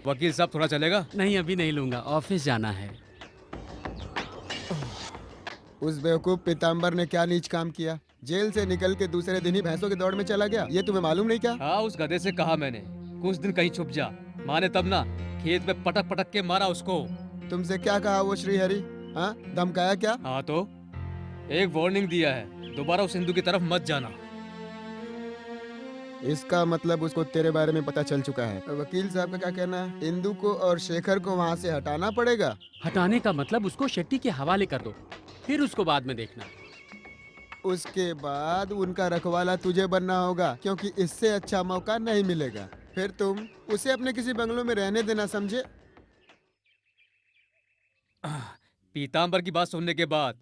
वकील साहब, थोड़ा चलेगा? नहीं, अभी नहीं लूंगा, ऑफिस जाना है। उस बेवकूफ पीताम्बर ने क्या नीच काम किया? जेल से निकल के दूसरे दिन ही भैंसों की दौड़ में चला गया। ये तुम्हें मालूम नहीं क्या? हाँ, उस गधे से कहा मैंने कुछ दिन कहीं छुप जा। माने तब ना, खेत में पटक पटक के मारा उसको। तुमसे क्या कहा वो श्रीहरि? हाँ, धमकाया क्या? हाँ, तो एक वार्निंग दिया है, दोबारा उस हिंदू की तरफ मत जाना। इसका मतलब उसको तेरे बारे में पता चल चुका है। वकील साहब का क्या कहना है? इंदु को और शेखर को वहाँ से हटाना पड़ेगा। हटाने का मतलब उसको शेट्टी के हवाले कर दो, फिर उसको बाद में देखना। उसके बाद उनका रखवाला तुझे बनना होगा, क्योंकि इससे अच्छा मौका नहीं मिलेगा। फिर तुम उसे अपने किसी बंगलों में रहने देना, समझे? पीताम्बर की बात सुनने के बाद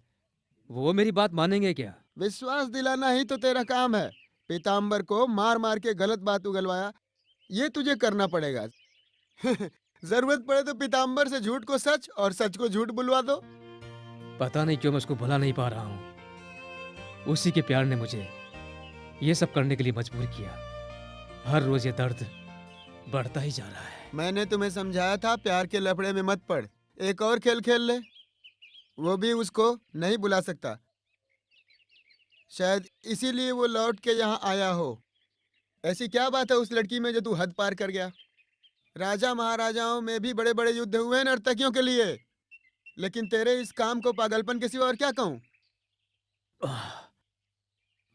वो मेरी बात मानेंगे क्या? विश्वास दिलाना ही तो तेरा काम है। पीताम्बर को मार मार के गलत बात उगलवाया, ये तुझे करना पड़ेगा। जरूरत पड़े तो पीताम्बर से झूठ को सच और सच को झूठ बुलवा दो। पता नहीं क्यों मैं उसको भुला नहीं पा रहा हूँ। उसी के प्यार ने मुझे ये सब करने के लिए मजबूर किया। हर रोज ये दर्द बढ़ता ही जा रहा है। मैंने तुम्हें समझाया था, प्यार के लफड़े में मत पड़। एक और खेल खेल ले, वो भी उसको नहीं बुला सकता। शायद इसीलिए वो लौट के यहाँ आया हो। ऐसी क्या बात है उस लड़की में जो तू हद पार कर गया? राजा महाराजाओं में भी बड़े बड़े युद्ध हुए हैं नर्तकियों के लिए, लेकिन तेरे इस काम को पागलपन के सिवा और क्या कहूँ?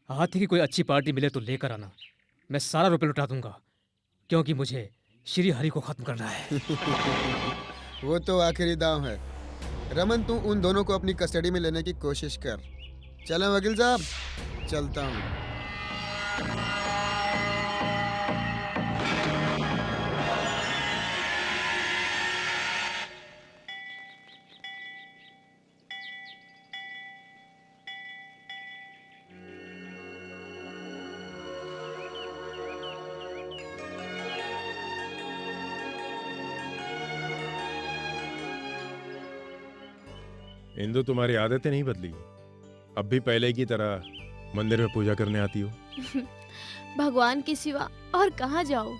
हाथी की कोई अच्छी पार्टी मिले तो लेकर आना, मैं सारा रुपये लुटा दूंगा, क्योंकि मुझे श्री हरि को खत्म करना है। वो तो आखिरी दांव है। रमन, तू उन दोनों को अपनी कस्टडी में लेने की कोशिश कर। चलें वकील साहब, चलता हूँ। इंदु, तुम्हारी आदतें नहीं बदली, अब भी पहले की तरह मंदिर में पूजा करने आती हो। भगवान के सिवा और कहाँ जाओ?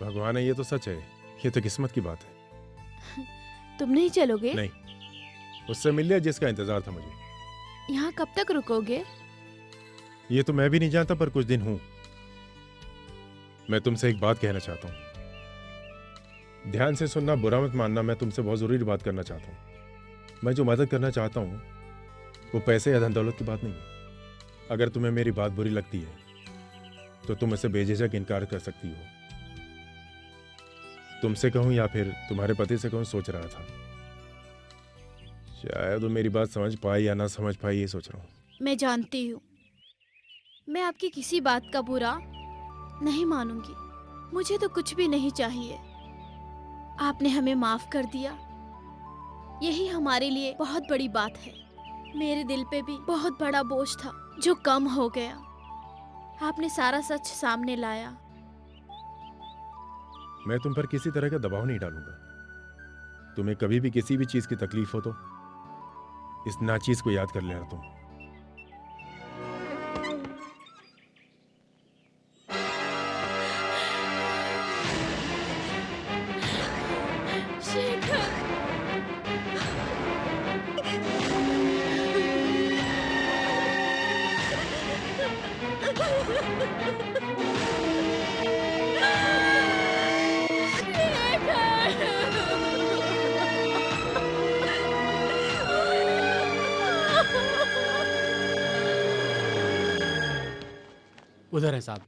भगवान है ये तो सच है, ये तो किस्मत की बात है। तुम नहीं चलोगे? नहीं, उससे मिल लिया जिसका इंतजार था मुझे। यहाँ कब तक रुकोगे? ये तो मैं भी नहीं जानता, पर कुछ दिन हूं। मैं तुमसे एक बात कहना चाहता हूँ, ध्यान से सुनना, बुरा मत मानना। मैं तुमसे बहुत जरूरी बात करना चाहता हूँ। मैं जो मदद करना चाहता हूँ वो पैसे या धन दौलत की बात नहीं है। अगर तुम्हें मेरी बात बुरी लगती है तो तुम इसे बेझिझक इनकार कर सकती हो। तुमसे कहूँ या फिर तुम्हारे पति से कहूँ, सोच रहा था। शायद वो मेरी बात समझ पाई या ना समझ पाई, ये सोच रहा हूँ। मैं जानती हूँ, मैं आपकी किसी बात का बुरा नहीं मानूंगी। मुझे तो कुछ भी नहीं चाहिए। आपने हमें माफ कर दिया, यही हमारे लिए बहुत बड़ी बात है। मेरे दिल पे भी बहुत बड़ा बोझ था। जो कम हो गया। आपने सारा सच सामने लाया। मैं तुम पर किसी तरह का दबाव नहीं डालूंगा। तुम्हें कभी भी किसी भी चीज की तकलीफ हो तो इस नाचीज को याद कर लेना तुम। उधर है साहब।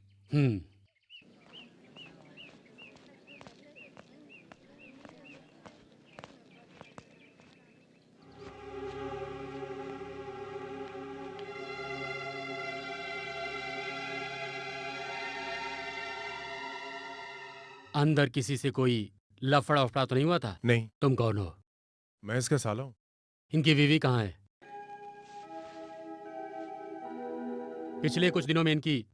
अंदर किसी से कोई लफड़ा उफड़ा तो नहीं हुआ था? नहीं, तुम कौन हो? मैं इसका साला हूं। इनकी बीवी कहाँ है? पिछले कुछ दिनों में इनकी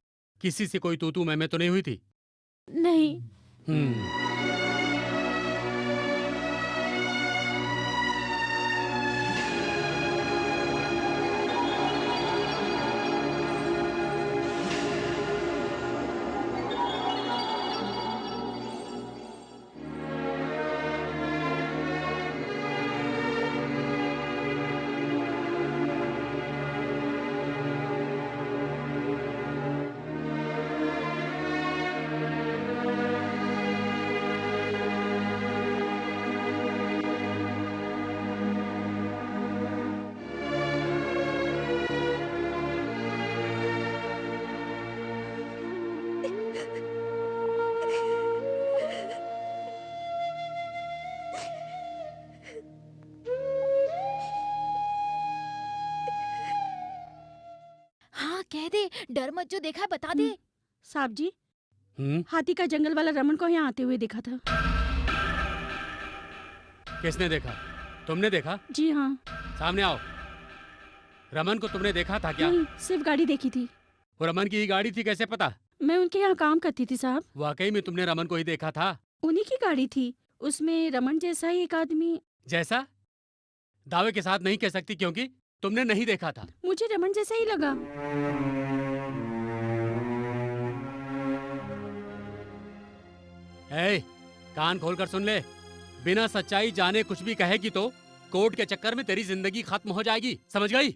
किसी से कोई तू मैं तो नहीं हुई थी? नहीं। हाँ कह दे, डर मत, जो देखा है बता दे। साहब जी, हम्म? हाथी का जंगल वाला रमन को यहाँ आते हुए देखा था। किसने देखा? तुमने देखा? जी हाँ। सामने आओ। रमन को तुमने देखा था क्या? नहीं, सिर्फ गाड़ी देखी थी। वो रमन की ही गाड़ी थी, कैसे पता? मैं उनके यहाँ काम करती थी साहब। वाकई में तुमने रमन को ही देखा था? उन्हीं की गाड़ी थी, उसमें रमन जैसा ही एक आदमी। जैसा? दावे के साथ नहीं कह सकती क्योंकि तुमने नहीं देखा था। मुझे रमन जैसा ही लगा। ए, कान खोलकर सुन ले। बिना सच्चाई जाने कुछ भी कहेगी तो कोर्ट के चक्कर में तेरी जिंदगी खत्म हो जाएगी, समझ गई?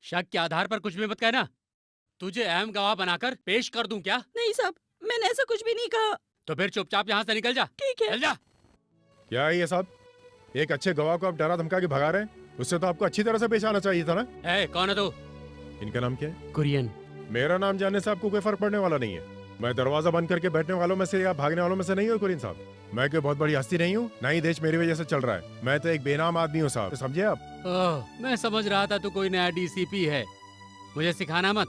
शक के आधार पर कुछ भी मत कहना। तुझे अहम गवाह बनाकर पेश कर दूं क्या? नहीं साहब, मैंने ऐसा कुछ भी नहीं कहा। तो फिर चुपचाप यहाँ से निकल जा। ठीक है। चल जा। क्या है ये साहब? एक अच्छे गवाह को आप डरा धमका के भगा रहे हैं? उससे तो आपको अच्छी तरह से पेश आना चाहिए था ना। ए, कौन है तू? इनका नाम क्या है? कुरियन। मेरा नाम जानने से आपको कोई फर्क पड़ने वाला नहीं है। मैं दरवाजा बंद करके बैठने वालों में से या भागने वालों में से नहीं हूँ कुरियन साहब। मैं कोई बहुत बड़ी हस्ती नहीं हूँ, ना ही देश मेरी वजह से चल रहा है। मैं तो एक बेनाम आदमी हूँ साहब, तो समझे आप? ओह, मैं समझ रहा था तू कोई नया डीसीपी है। मुझे सिखाना मत।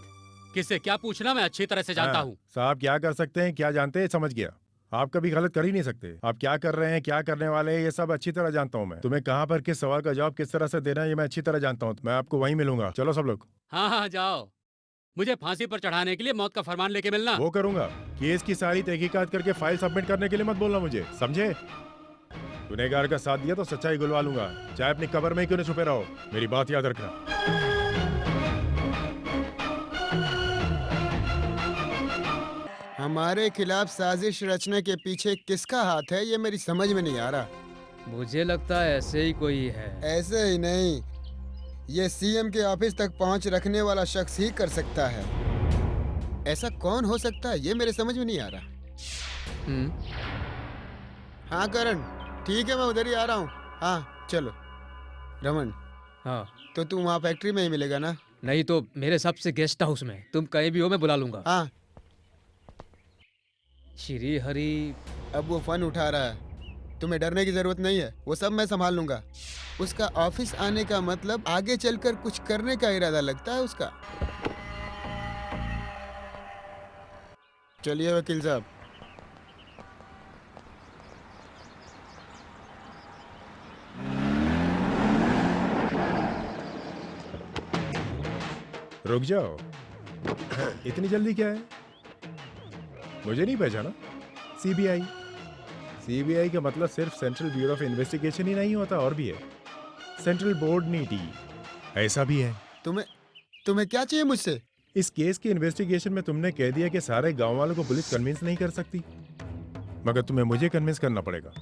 किससे क्या पूछना मैं अच्छी तरह से जानता हाँ, हूँ। साहब क्या कर सकते हैं, क्या जानते हैं, समझ गया। आप कभी गलत कर ही नहीं सकते। आप क्या कर रहे हैं, क्या करने वाले हैं, ये सब अच्छी तरह जानता हूँ मैं। तुम्हें कहाँ पर किस सवाल का जवाब किस तरह से देना है, ये मैं अच्छी तरह जानता हूँ। मैं आपको वहीं मिलूंगा। चलो सब लोग। हाँ हाँ जाओ। मुझे फांसी पर चढ़ाने के लिए मौत का फरमान लेके मिलना। वो करूंगा। केस की सारी तहकीकात करके फाइल सबमिट करने के लिए मत बोलना मुझे, समझे? गुनहगार का साथ दिया तो सच्चाई गुलवा लूंगा, चाहे अपनी कब्र में ही क्यों न छुपे रहो। मेरी बात याद रखना। हमारे खिलाफ साजिश रचने के पीछे किसका हाथ है, ये मेरी समझ में नहीं आ रहा। मुझे लगता है ऐसे ही कोई है। ऐसे ही नहीं, ये सीएम के ऑफिस तक पहुंच रखने वाला शख्स ही कर सकता है। ऐसा कौन हो सकता है, ये मेरे समझ में नहीं आ रहा। हाँ करण, ठीक है, मैं उधर ही आ रहा हूँ। हाँ चलो। रमन, हाँ। तो तू वहाँ फैक्ट्री में ही मिलेगा ना? नहीं तो मेरे सबसे गेस्ट हाउस में। तुम कहीं भी हो, मैं बुला लूंगा। हाँ। श्री हरि। अब वो फन उठा रहा है, तुम्हें डरने की जरूरत नहीं है, वो सब मैं संभाल लूंगा। उसका ऑफिस आने का मतलब आगे चलकर कुछ करने का इरादा लगता है उसका। चलिए वकील साहब। रुक जाओ। इतनी जल्दी क्या है? मुझे नहीं पहचाना? सीबीआई। सीबीआई का मतलब सिर्फ सेंट्रल ब्यूरो ऑफ इन्वेस्टिगेशन ही नहीं होता, और भी है, सेंट्रल बोर्ड नीति, ऐसा भी है। तुम्हें क्या चाहिए मुझसे? इस केस की इन्वेस्टिगेशन में तुमने कह दिया कि सारे गांव वालों को पुलिस कन्विंस नहीं कर सकती, मगर तुम्हें मुझे कन्विंस करना पड़ेगा।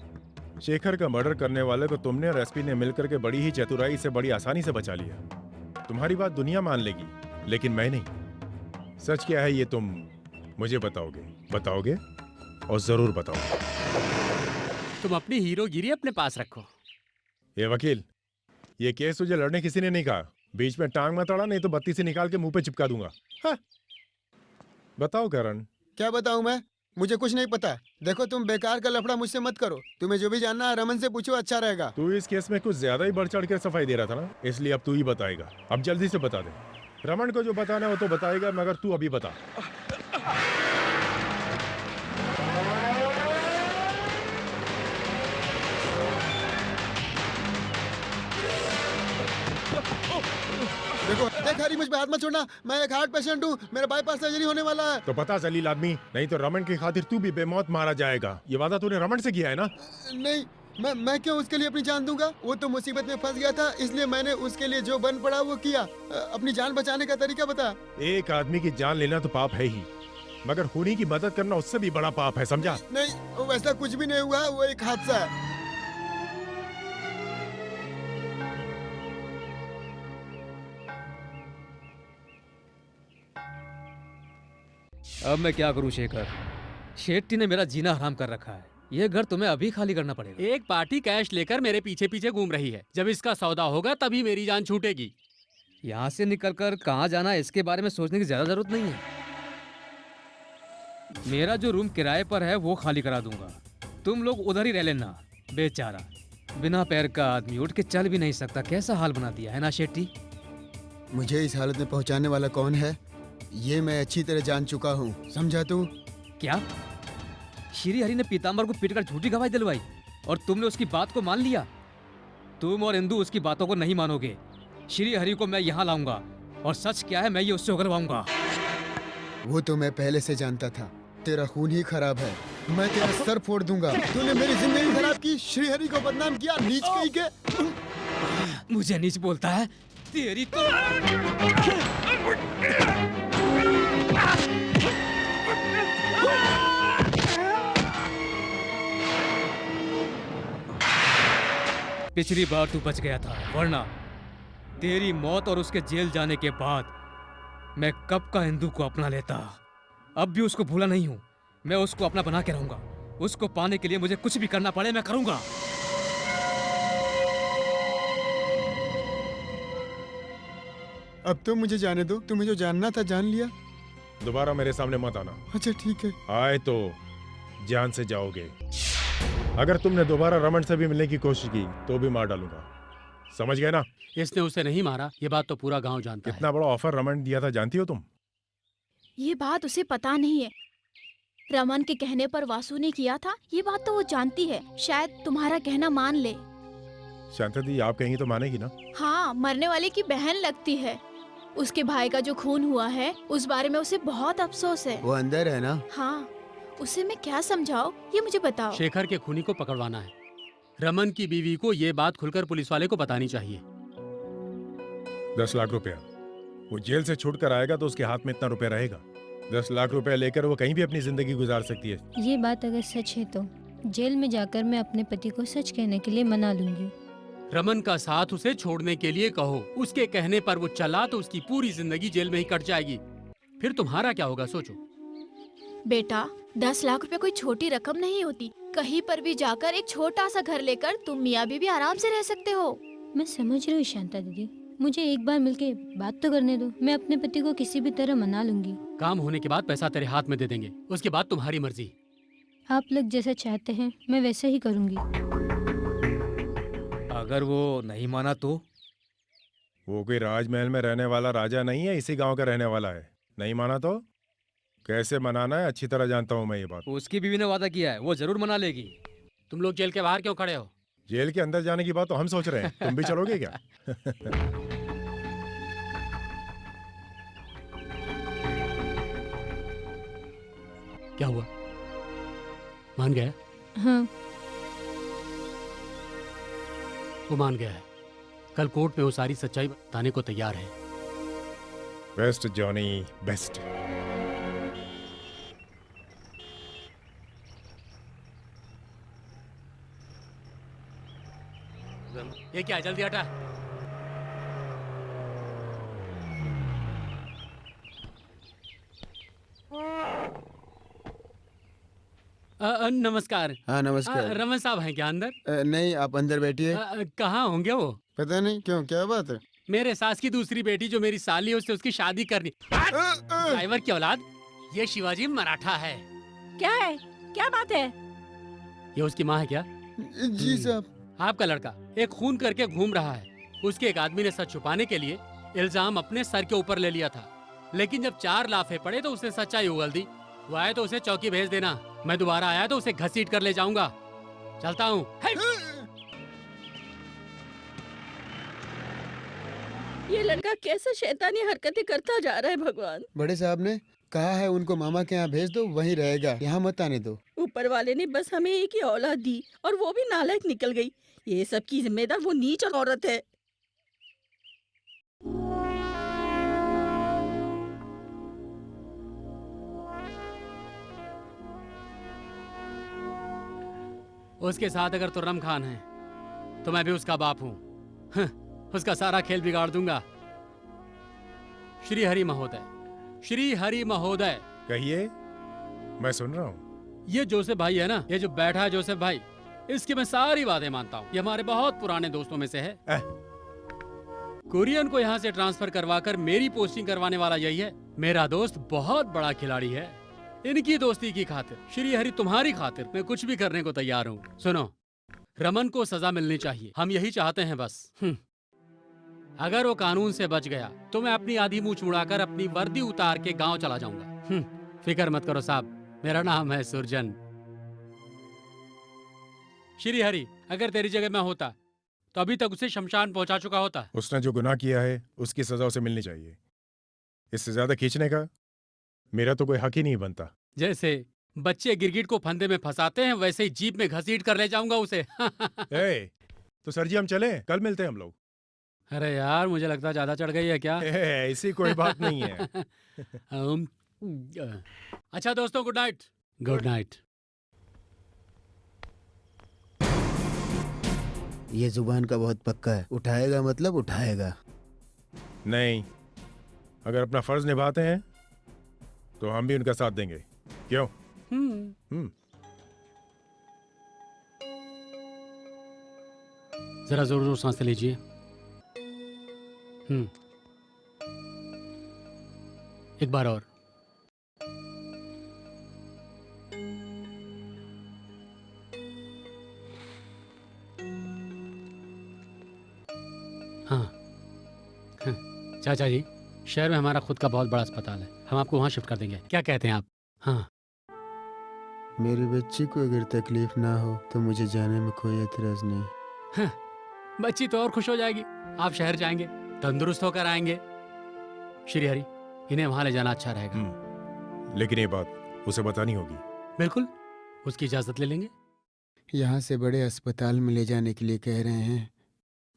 शेखर का मर्डर करने वाले को तुमने और एसपी ने मिलकर के बड़ी ही चतुराई से बड़ी आसानी से बचा लिया। तुम्हारी बात दुनिया मान लेगी, लेकिन मैं नहीं। सच क्या है ये तुम मुझे बताओगे और जरूर बताओगे। तुम अपनी हीरोगिरी अपने पास रखो। ये वकील, ये केस तुझे लड़ने किसी ने नहीं कहा। बीच में टांग मत अड़ा, नहीं तो बत्ती से निकाल के मुंह पे चिपका दूंगा। हाँ। बताओ करण। क्या बताऊं मैं? मुझे कुछ नहीं पता। देखो, तुम बेकार का लफड़ा मुझसे मत करो। तुम्हें जो भी जानना है रमन से पूछो, अच्छा रहेगा। तू इस केस में कुछ ज्यादा ही बढ़ चढ़ के सफाई दे रहा था ना, इसलिए अब तू ही बताएगा। अब जल्दी से बता दे। रमन को जो बताना है वो तो बताएगा, मगर तू अभी बता। देखो, देख हरी, मुझ पे हाथ मत छोड़ना। मैं एक हार्ट पेशेंट हूँ, मेरा बाईपास सर्जरी होने वाला है। तो पता जलील आदमी, नहीं तो रमन की खातिर तू भी बेमौत मारा जाएगा। ये वादा तूने रमन से किया है ना? नहीं, मैं क्यों उसके लिए अपनी जान दूंगा? वो तो मुसीबत में फंस गया था, इसलिए मैंने उसके लिए जो बन पड़ा वो किया। अपनी जान बचाने का तरीका बता। एक आदमी की जान लेना तो पाप है ही, मगर खूनी की मदद करना उससे भी बड़ा पाप है, समझा? नहीं, वैसा कुछ भी नहीं हुआ, वो एक हादसा है। अब मैं क्या करूं शेखर? शेट्टी ने मेरा जीना हराम कर रखा है। यह घर तुम्हें अभी खाली करना पड़ेगा। एक पार्टी कैश लेकर मेरे पीछे पीछे घूम रही है। जब इसका सौदा होगा तभी मेरी जान छूटेगी। यहाँ से निकलकर कहाँ जाना है इसके बारे में सोचने की ज्यादा जरूरत नहीं है। मेरा जो रूम किराए पर है वो खाली करा दूंगा, तुम लोग उधर ही रह लेना। बेचारा बिना पैर का आदमी उठ के चल भी नहीं सकता, कैसा हाल बना दिया है ना शेट्टी? मुझे इस हालत में पहुंचाने वाला कौन है ये मैं अच्छी तरह जान चुका हूँ, समझा तू? क्या श्री हरि ने पीताम्बर को पीटकर झूठी गवाही दिलवाई और तुमने उसकी बात को मान लिया? तुम और इंदु उसकी बातों को नहीं मानोगे। श्री हरि को मैं यहाँ लाऊंगा और सच क्या है मैं ये उससे उगलवाऊंगा। वो तो मैं पहले से जानता था। तेरा खून ही खराब है, मैं तेरा सर फोड़ दूंगा। तूने मेरी जिंदगी खराब की, श्री हरि को बदनाम किया, नीच कहीं के। मुझे नीच बोलता है? तेरी तो पिछली बार तू बच गया था, वरना तेरी मौत और उसके जेल जाने के बाद मैं कब का हिंदू को अपना लेता। अब भी उसको भूला नहीं हूं, मैं उसको अपना बना के रहूंगा। उसको पाने के लिए मुझे कुछ भी करना पड़े मैं करूंगा। अब तो मुझे जाने दो, तुम्हें जो जानना था जान लिया। दोबारा मेरे सामने मत आना। अच्छा ठीक है। आए तो जान से जाओगे। अगर तुमने दोबारा रमन से भी मिलने की कोशिश की तो भी मार डालूंगा, समझ गए ना? इसने उसे नहीं मारा, ये बात तो पूरा गांव जानता है। कितना बड़ा ऑफर रमन दिया था जानती हो तुम? ये बात उसे पता नहीं है। रमन के कहने पर वासु ने किया था, ये बात तो वो जानती है। शायद तुम्हारा कहना मान ले। शांता दी, आप कहेंगी तो मानेगी ना? हाँ, मरने वाले की बहन लगती है। उसके भाई का जो खून हुआ है उस बारे में उसे बहुत अफसोस है। वो अंदर है ना? हाँ, उसे मैं क्या समझाऊं ये मुझे बताओ। शेखर के खूनी को पकड़वाना है। रमन की बीवी को ये बात खुलकर पुलिस वाले को बतानी चाहिए। 10 लाख रुपया। वो जेल से छूट कर आएगा तो उसके हाथ में इतना रुपया रहेगा। 10 लाख रुपया लेकर वो कहीं भी अपनी जिंदगी गुजार सकती है। ये बात अगर सच है तो जेल में जाकर मैं अपने पति को सच कहने के लिए मना लूंगी। रमन का साथ उसे छोड़ने के लिए कहो। उसके कहने पर वो चला तो उसकी पूरी जिंदगी जेल में ही कट जाएगी। फिर तुम्हारा क्या होगा सोचो। बेटा, 10 लाख रुपए कोई छोटी रकम नहीं होती। कहीं पर भी जाकर एक छोटा सा घर लेकर तुम मियाँ बीवी आराम से रह सकते हो। मैं समझ रही हूँ शांता दीदी, मुझे एक बार मिलके बात तो करने दो। मैं अपने पति को किसी भी तरह मना लूंगी। काम होने के बाद पैसा तेरे हाथ में दे देंगे, उसके बाद तुम्हारी मर्जी। आप लोग जैसा चाहते हैं मैं वैसा ही करूंगी। अगर वो नहीं माना तो? वो कोई राजमहल में रहने वाला राजा नहीं है, इसी गांव का रहने वाला है। नहीं माना तो कैसे मनाना है अच्छी तरह जानता हूँ मैं ये बात। उसकी बीवी ने वादा किया है, वो जरूर मना लेगी। तुम लोग जेल के बाहर क्यों खड़े हो? जेल के अंदर जाने की बात तो हम सोच रहे हैं, तुम भी चलोगे क्या? क्या हुआ? मान गया? हाँ। वो मान गया है। कल कोर्ट में वो सारी सच्चाई बताने को तैयार है। Best Johnny, best. ये क्या है? जल्दी हटा। नमस्कार। हाँ नमस्कार। रमन साहब हैं क्या अंदर? नहीं, आप अंदर बैठिए। कहाँ होंगे वो? पता नहीं क्यों, क्या बात है? मेरे सास की दूसरी बेटी जो मेरी साली है उससे उसकी शादी करनी। ड्राइवर की औलाद, ये शिवाजी मराठा है। क्या है? क्या बात है? ये उसकी माँ है क्या? जी साहब। आपका लड़का एक खून करके घूम रहा है। उसके एक आदमी ने सच छुपाने के लिए इल्जाम अपने सर के ऊपर ले लिया था, लेकिन जब 4 लाफे पड़े तो उसने सच्चाई उगल दी। वो आए तो उसे चौकी भेज देना। मैं दोबारा आया तो उसे घसीट कर ले जाऊंगा। चलता हूँ। ये लड़का कैसे शैतानी हरकतें करता जा रहा है भगवान। बड़े साहब ने कहा है उनको मामा के यहाँ भेज दो, वहीं रहेगा, यहाँ मत आने दो। ऊपर वाले ने बस हमें एक ही औलाद दी और वो भी नालायक निकल गई। ये सब की जिम्मेदार वो नीच औरत है। उसके साथ अगर तुर्रम खान है तो मैं भी उसका बाप हूँ। उसका सारा खेल बिगाड़ दूंगा। श्री हरि महोदय, श्री हरि महोदय। कहिए, मैं सुन रहा हूँ। ये जोसेफ भाई है ना, ये जो बैठा है जोसेफ भाई, इसकी मैं सारी बातें मानता हूँ। ये हमारे बहुत पुराने दोस्तों में से है। कुरियन को यहाँ से ट्रांसफर करवाकर मेरी पोस्टिंग करवाने वाला यही है। मेरा दोस्त बहुत बड़ा खिलाड़ी है। इनकी दोस्ती की खातिर, श्री हरि तुम्हारी खातिर मैं कुछ भी करने को तैयार हूँ। सुनो, रमन को सजा मिलनी चाहिए, हम यही चाहते हैं बस। अगर वो कानून से बच गया तो मैं अपनी आधी मूंछ उड़ाकर अपनी वर्दी उतार के गांव चला जाऊंगा। फिक्र मत करो साहब, मेरा नाम है सुरजन। श्री हरि, अगर तेरी जगह मैं होता तो अभी तक उसे शमशान पहुंचा चुका होता। उसने जो गुनाह किया है उसकी सजा उसे मिलनी चाहिए। इससे ज्यादा खींचने का मेरा तो कोई हक ही नहीं बनता। जैसे बच्चे गिरगिट को फंदे में फंसाते हैं, वैसे ही जीप में घसीट कर ले जाऊंगा उसे। ए, तो सर जी हम चलें, कल मिलते हैं हम लोग। अरे यार, मुझे लगता है ज्यादा चढ़ गई है क्या? ऐसी कोई बात नहीं है। अच्छा दोस्तों, गुड नाइट। Good night. ये जुबान का बहुत पक्का है, उठाएगा मतलब उठाएगा। नहीं, अगर अपना फर्ज निभाते हैं तो हम भी उनका साथ देंगे। क्यों? जरा जोर जोर सांस लीजिए। एक बार और। हाँ। चाचा जी, शहर में हमारा खुद का बहुत बड़ा अस्पताल है, हम आपको वहाँ शिफ्ट कर देंगे। क्या कहते हैं आप? हाँ। मेरी बच्ची को अगर तकलीफ ना हो तो मुझे जाने में कोई एतराज नहीं। हाँ, बच्ची तो और खुश हो जाएगी। आप शहर जाएंगे, तंदुरुस्त होकर आएंगे। श्री हरि, इन्हें वहाँ ले जाना अच्छा रहेगा। लेकिन ये बात उसे बतानी होगी। बिल्कुल, उसकी इजाजत ले लेंगे। यहाँ से बड़े अस्पताल में ले जाने के लिए कह रहे हैं।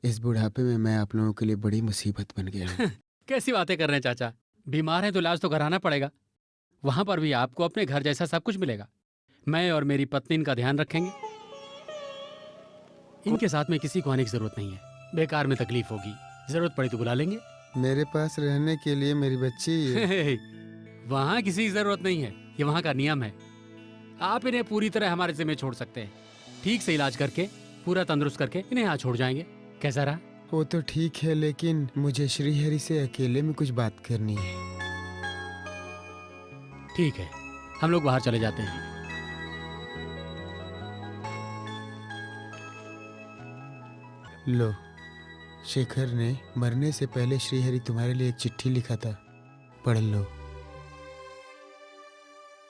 इस बुढ़ापे में मैं आप लोगों के लिए बड़ी मुसीबत बन गया हूँ। कैसी बातें कर रहे हैं चाचा? बीमार हैं तो इलाज तो कराना पड़ेगा। वहां पर भी आपको अपने घर जैसा सब कुछ मिलेगा। मैं और मेरी पत्नी इनका ध्यान रखेंगे। इनके साथ में किसी को आने की जरूरत नहीं है। बेकार में तकलीफ होगी, जरूरत पड़ी तो बुला लेंगे। मेरे पास रहने के लिए मेरी बच्ची है। वहाँ किसी की जरूरत नहीं है, ये वहाँ का नियम है। आप इन्हें पूरी तरह हमारे जिम्मे छोड़ सकते हैं। ठीक से इलाज करके, पूरा तंदुरुस्त करके इन्हें यहाँ छोड़ जाएंगे। कैसा रहा? वो तो ठीक है, लेकिन मुझे श्रीहरि से अकेले में कुछ बात करनी है। ठीक है, हम लोग बाहर चले जाते हैं। लो, शेखर ने मरने से पहले श्रीहरि तुम्हारे लिए एक चिट्ठी लिखा था, पढ़ लो।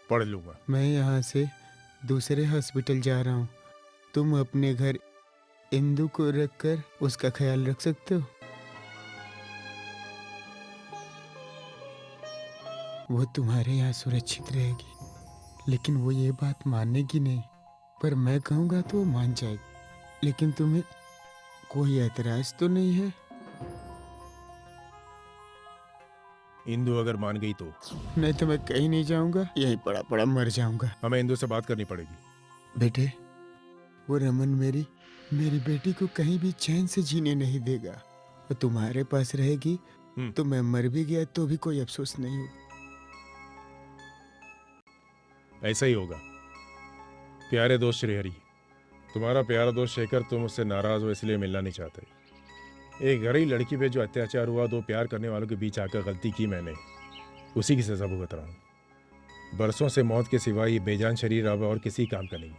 पढ़ लूंगा। मैं यहाँ से दूसरे हॉस्पिटल जा रहा हूँ। तुम अपने घर इंदु को रखकर उसका ख्याल रख सकते हो। वो तुम्हारे यहाँ सुरक्षित रहेगी, लेकिन वो ये बात मानेगी नहीं। पर मैं कहूँगा तो वो मान जाएगी। लेकिन तुम्हें कोई ऐतराज तो नहीं है? इंदु अगर मान गई तो नहीं तो मैं कहीं नहीं जाऊंगा, यहीं पड़ा पड़ा मर जाऊंगा। हमें इंदु से बात करनी पड़ेगी। बेटे, वो रमन मेरी बेटी को कहीं भी चैन से जीने नहीं देगा। वो तुम्हारे पास रहेगी तो मैं मर भी गया तो भी कोई अफसोस नहीं हो। ऐसा ही होगा। प्यारे दोस्त श्रीहरि, तुम्हारा प्यारा दोस्त शेखर तुम उससे नाराज हो इसलिए मिलना नहीं चाहते। एक गरीब लड़की पे जो अत्याचार हुआ, दो प्यार करने वालों के बीच आकर गलती की मैंने, उसी की सजा भुगत रहा हूँ। बरसों से मौत के सिवा ये बेजान शरीर अब और किसी काम का नहीं।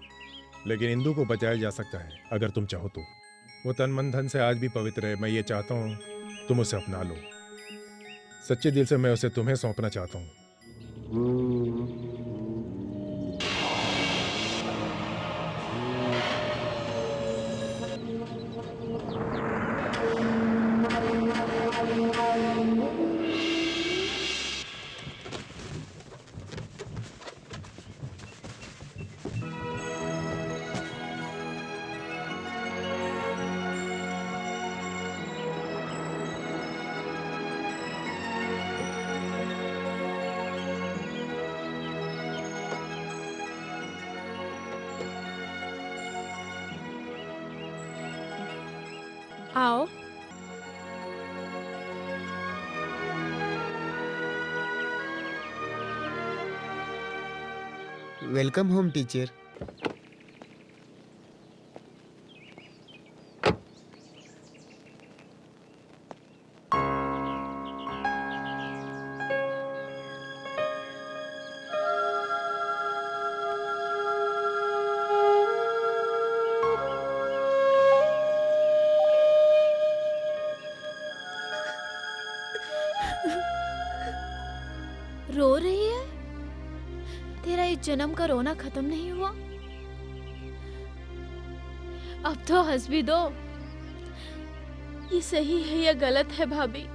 लेकिन इंदु को बचाया जा सकता है अगर तुम चाहो तो। वो तन मन धन से आज भी पवित्र है। मैं ये चाहता हूँ तुम उसे अपना लो। सच्चे दिल से मैं उसे तुम्हें सौंपना चाहता हूँ। आओ। Welcome home teacher. रो रही है? तेरा इस जन्म का रोना खत्म नहीं हुआ? अब तो हंस भी दो। ये सही है या गलत है भाभी,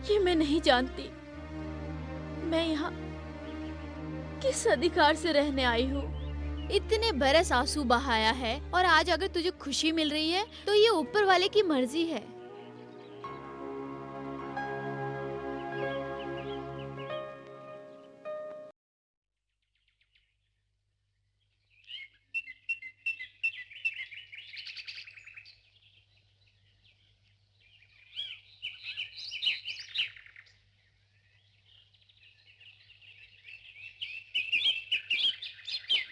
ये मैं नहीं जानती। मैं यहाँ किस अधिकार से रहने आई हूँ? इतने बरस आंसू बहाया है और आज अगर तुझे खुशी मिल रही है तो ये ऊपर वाले की मर्जी है।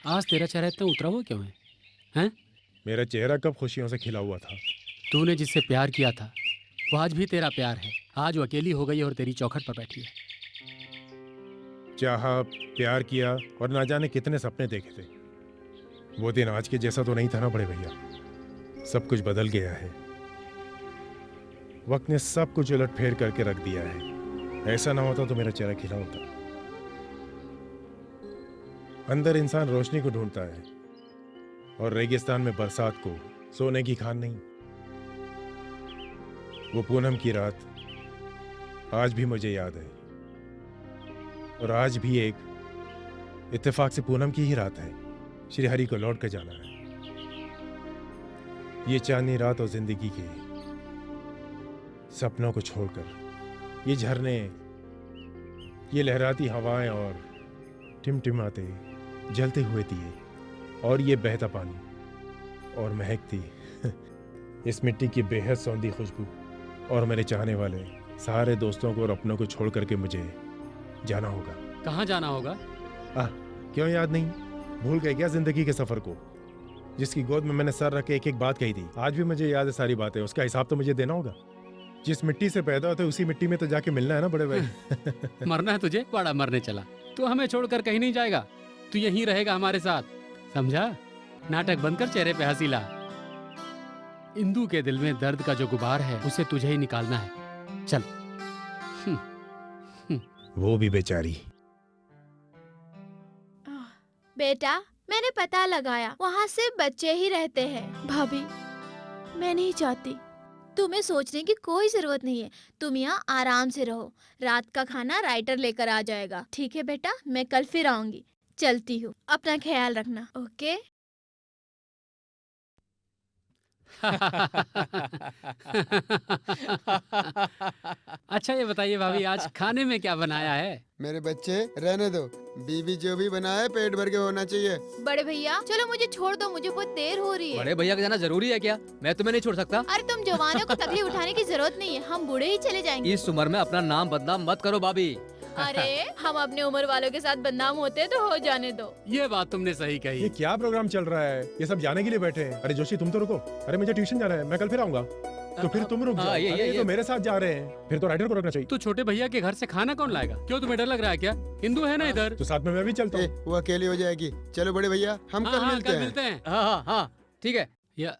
आज तेरा चेहरा इतना उतरा हुआ क्यों है? हैं? मेरा चेहरा कब खुशियों से खिला हुआ था? तूने जिससे प्यार किया था वो आज भी तेरा प्यार है। आज वो अकेली हो गई और तेरी चौखट पर बैठी है। चाहा, प्यार किया और ना जाने कितने सपने देखे थे। वो दिन आज के जैसा तो नहीं था ना बड़े भैया। सब कुछ बदल गया है। वक्त ने सब कुछ उलट फेर करके रख दिया है। ऐसा ना होता तो मेरा चेहरा खिला होता। अंदर इंसान रोशनी को ढूंढता है और रेगिस्तान में बरसात को सोने की खान नहीं। वो पूनम की रात आज भी मुझे याद है और आज भी एक इत्तेफाक से पूनम की ही रात है। श्रीहरि को लौट कर जाना है। ये चांदनी रात और जिंदगी के सपनों को छोड़कर ये झरने, ये लहराती हवाएं और टिमटिमाते जलते हुए दिए और ये बहता पानी और महकती इस मिट्टी की बेहद सौंधी खुशबू और मेरे चाहने वाले सारे दोस्तों को और अपनों को छोड़ करके मुझे जाना होगा। कहाँ जाना होगा? क्यों याद नहीं? भूल गए क्या जिंदगी के सफर को, जिसकी गोद में मैंने सर रख के एक एक बात कही थी? आज भी मुझे याद है सारी बातें। उसका हिसाब तो मुझे देना होगा। जिस मिट्टी से पैदा होते उसी मिट्टी में तो जाके मिलना है ना बड़े भाई। मरना है तुझे? बड़ा मरने चला। तू हमें छोड़कर कहीं नहीं जाएगा। तू यहीं रहेगा हमारे साथ, समझा? नाटक बंद कर, चेहरे पे हंसी ला। इंदु के दिल में दर्द का जो गुबार है उसे तुझे ही निकालना है। चल। वो भी बेचारी। बेटा, मैंने पता लगाया, वहाँ सिर्फ बच्चे ही रहते हैं। भाभी, मैं नहीं चाहती। तुम्हें सोचने की कोई जरूरत नहीं है। तुम यहाँ आराम से रहो। रात का खाना राइटर लेकर आ जाएगा। ठीक है बेटा, मैं कल फिर आऊंगी। चलती हूँ, अपना ख्याल रखना, ओके? अच्छा ये बताइए भाभी, आज खाने में क्या बनाया है? मेरे बच्चे रहने दो, बीवी जो भी बनाए पेट भर के होना चाहिए। बड़े भैया चलो मुझे छोड़ दो, मुझे बहुत देर हो रही है। बड़े भैया का जाना जरूरी है क्या? मैं तुम्हें नहीं छोड़ सकता। अरे तुम जवानों को तकलीफ उठाने की जरूरत नहीं है, हम बूढ़े ही चले जाएंगे। इस उम्र में अपना नाम बदनाम मत करो भाभी। अरे हम अपनी उम्र वालों के साथ बदनाम होते तो हो जाने दो। ये बात तुमने सही ये कही। क्या प्रोग्राम चल रहा है? ये सब जाने के लिए बैठे हैं। अरे जोशी तुम तो रुको। अरे मुझे ट्यूशन जाना है, मैं कल फिर आऊंगा। तो फिर तुम रुक जाओ। हाँ, ये- अरे ये ये- तो मेरे साथ जा रहे हैं, फिर तो राइडर को रखना चाहिए। तो छोटे भैया के घर से खाना कौन लाएगा? क्यों तुम्हें डर लग रहा है क्या? हिंदू है ना इधर। तो साथ में मैं भी चलता ए, हूँ। वो अकेली हो जाएगी। चलो बड़े भैया हम हाँ, कल हाँ, मिलते कल हैं। मिलते हैं। हाँ हाँ हाँ ठीक है। या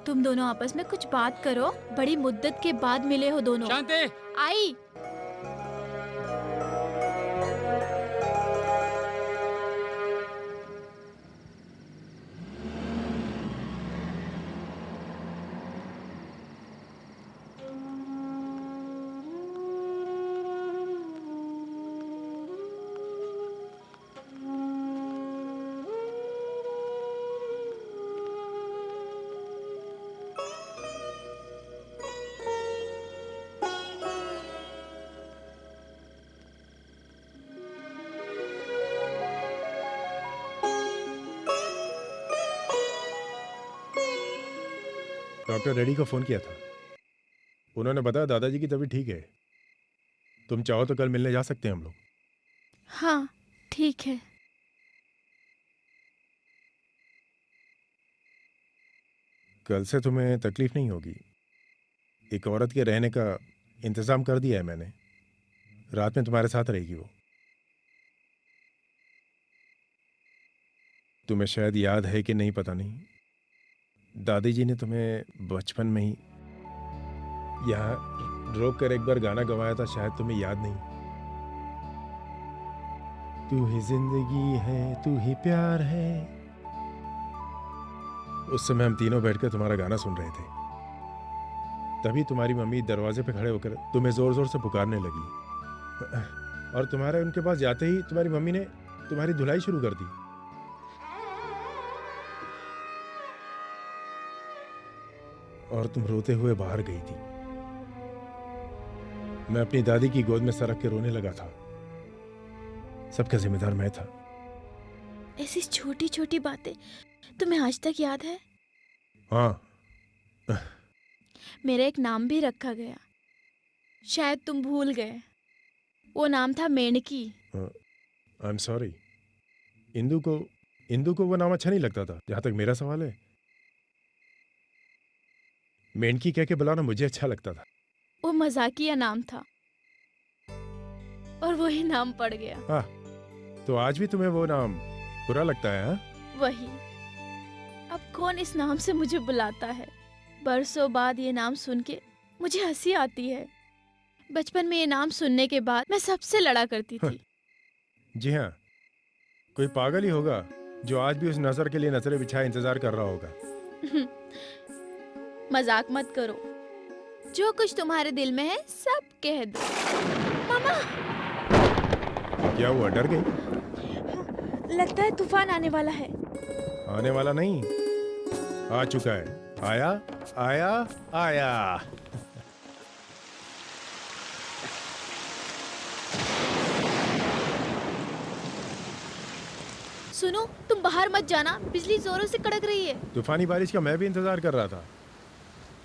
तुम दोनों आपस में कुछ बात करो, बड़ी मुद्दत के बाद मिले हो दोनों। शांति। आई डॉक्टर रेड्डी को फोन किया था, उन्होंने बताया दादाजी की तबीयत ठीक है। तुम चाहो तो कल मिलने जा सकते हैं हम लोग। हाँ ठीक है। कल से तुम्हें तकलीफ नहीं होगी। एक औरत के रहने का इंतजाम कर दिया है मैंने, रात में तुम्हारे साथ रहेगी वो। तुम्हें शायद याद है कि नहीं पता नहीं, दादी जी ने तुम्हें बचपन में ही यहाँ रोक कर एक बार गाना गवाया था, शायद तुम्हें याद नहीं। तू ही जिंदगी है, तू ही प्यार है। उस समय हम तीनों बैठकर तुम्हारा गाना सुन रहे थे। तभी तुम्हारी मम्मी दरवाजे पे खड़े होकर तुम्हें जोर जोर से पुकारने लगी, और तुम्हारे उनके पास जाते ही तुम्हारी मम्मी ने तुम्हारी धुलाई शुरू कर दी। और तुम रोते हुए बाहर गई थी। मैं अपनी दादी की गोद में सरक के रोने लगा था। सबका जिम्मेदार मैं था। ऐसी छोटी छोटी बातें तुम्हें आज तक याद है? हाँ, मेरा एक नाम भी रखा गया, शायद तुम भूल गए। वो नाम था Menaki. I am sorry. Indu को वो नाम अच्छा नहीं लगता था। जहां तक मेरा सवाल है, मेनकी कह के बुलाना मुझे अच्छा लगता था। वो मजाकिया नाम था और वही नाम पड़ गया। तो आज भी तुम्हें वो नाम बुरा लगता है? हाँ? वही। अब कौन इस नाम से मुझे बुलाता है? बरसों बाद ये नाम सुन के मुझे हंसी आती है। बचपन में ये नाम सुनने के बाद मैं सबसे लड़ा करती थी। जी हाँ, कोई पागल ही होगा जो आज भी उस नजर के लिए नजरें बिछाए इंतजार कर रहा होगा। मजाक मत करो, जो कुछ तुम्हारे दिल में है सब कह दो। मामा, क्या हुआ, डर गई? लगता है तूफान आने वाला है। आने वाला नहीं, आ चुका है। आया आया आया। सुनो, तुम बाहर मत जाना, बिजली जोरों से कड़क रही है। तूफानी बारिश का मैं भी इंतजार कर रहा था।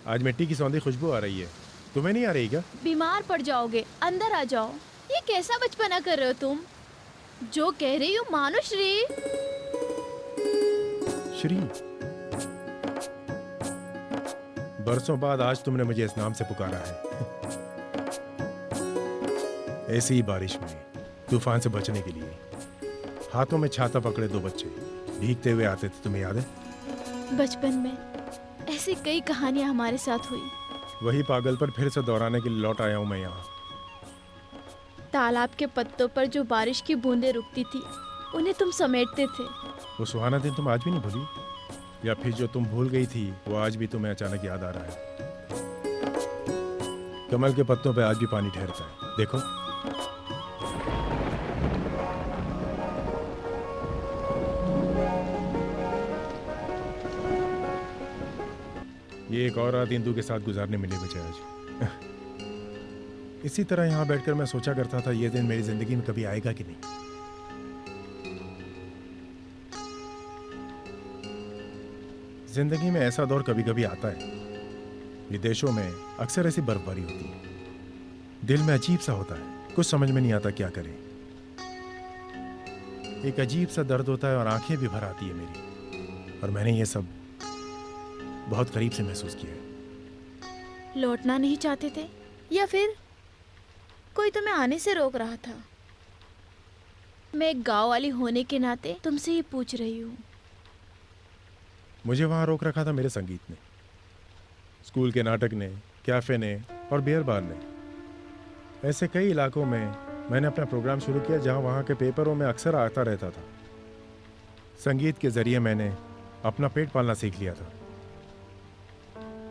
आज मिट्टी की सौंधी खुशबू आ रही है। तुम्हें नहीं आ रही क्या? बीमार पड़ जाओगे, अंदर आ जाओ। ये कैसा बचपना कर रहे हो तुम? जो कह रही हो मानो श्री। श्री, बरसों बाद आज तुमने मुझे इस नाम से पुकारा है। ऐसी ही बारिश में तूफान से बचने के लिए हाथों में छाता पकड़े दो बच्चे भीगते हुए आते थे, तुम्हें याद है? बचपन में ऐसी कई कहानियां हमारे साथ हुई। वही पागलपन फिर से दोहराने के लिए लौट आया हूं मैं यहाँ। तालाब के पत्तों पर जो बारिश की बूंदें रुकती थी, उन्हें तुम समेटते थे। वो सुहाना दिन तुम आज भी नहीं भूली? या फिर जो तुम भूल गई थी वो आज भी तुम्हें अचानक याद आ रहा है? कमल के पत्तों पे आज भी पानी ठहरता है, देखो। ये एक और रात इंदू के साथ गुजारने मिली मुझे आज। इसी तरह यहाँ बैठकर मैं सोचा करता था ये दिन मेरी जिंदगी में कभी आएगा कि नहीं। जिंदगी में ऐसा दौर कभी कभी आता है। विदेशों में अक्सर ऐसी बर्फबारी होती है। दिल में अजीब सा होता है, कुछ समझ में नहीं आता क्या करें। एक अजीब सा दर्द होता है और आंखें भी भर आती है मेरी। और मैंने ये सब बहुत करीब से महसूस किया है। लौटना नहीं चाहते थे या फिर कोई तुम्हें आने से रोक रहा था? मैं एक गांव वाली होने के नाते तुमसे ये पूछ रही हूँ। मुझे वहां रोक रखा था मेरे संगीत ने, स्कूल के नाटक ने, कैफे ने और बियर बार ने। ऐसे कई इलाकों में मैंने अपना प्रोग्राम शुरू किया जहां वहां के पेपरों में अक्सर आता रहता था। संगीत के जरिए मैंने अपना पेट पालना सीख लिया था।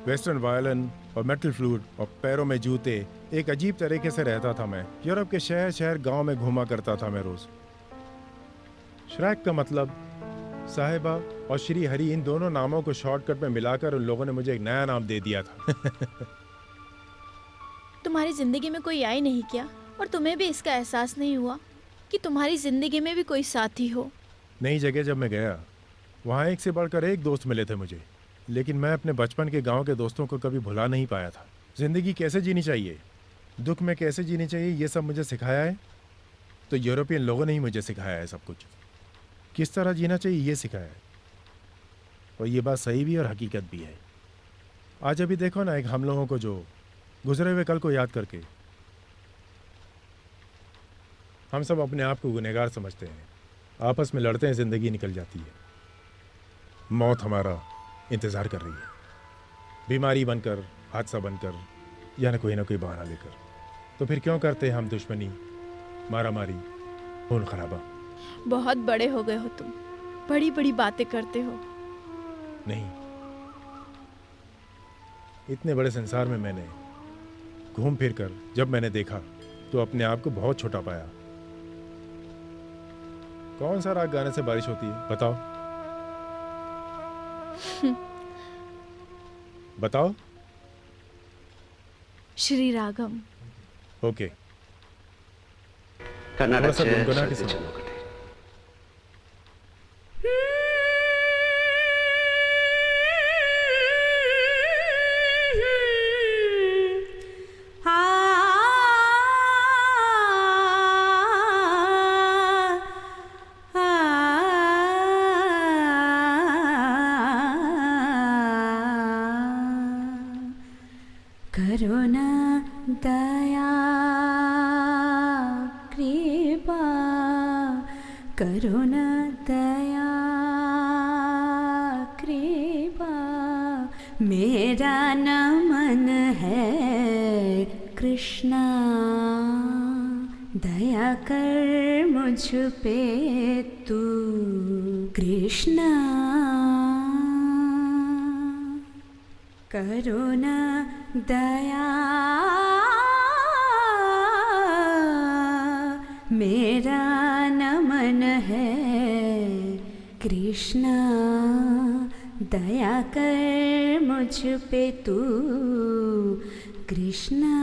वेस्टर्न वायलिन और मेटल फ्लूट और पैरों में जूते, एक अजीब तरीके से रहता था मैं। यूरोप के शहर शहर गांव में घूमा करता था मैं रोज। श्रैक का मतलब साहिबा और श्री हरि, इन दोनों नामों को शॉर्टकट में मिलाकर उन लोगों ने मुझे एक नया नाम दे दिया था। तुम्हारी जिंदगी में कोई आई नहीं क्या? और तुम्हें भी इसका एहसास नहीं हुआ कि तुम्हारी जिंदगी में भी कोई साथी हो? नई जगह जब मैं गया, वहाँ एक से बढ़कर एक दोस्त मिले थे मुझे, लेकिन मैं अपने बचपन के गांव के दोस्तों को कभी भुला नहीं पाया था। जिंदगी कैसे जीनी चाहिए, दुख में कैसे जीनी चाहिए, ये सब मुझे सिखाया है तो यूरोपियन लोगों ने ही मुझे सिखाया है। सब कुछ किस तरह जीना चाहिए ये सिखाया है। और ये बात सही भी और हकीकत भी है। आज अभी देखो ना, एक हम लोगों को जो गुजरे हुए कल को याद करके हम सब अपने आप को गुनहगार समझते हैं, आपस में लड़ते हैं, जिंदगी निकल जाती है। मौत हमारा इंतज़ार कर रही है, बीमारी बनकर, हादसा बनकर, या न कोई बहाना लेकर। तो फिर क्यों करते हैं हम दुश्मनी, मारा मारी, खून खराबा? बहुत बड़े हो गए हो तुम, बड़ी बड़ी बातें करते हो। नहीं, इतने बड़े संसार में मैंने घूम फिर कर जब मैंने देखा तो अपने आप को बहुत छोटा पाया। कौन सा राग गाने से बारिश होती है बताओ? बताओ। श्री रागम। ओके, थोड़ा सा गुनगुना के सुनाओ। करुणा दया कृपा, करुणा दया कृपा, मेरा नमन है कृष्णा, दया कर मुझ पे तू कृष्णा, करुणा दया मेरा नमन है कृष्णा, दया कर मुझ पे तू कृष्णा।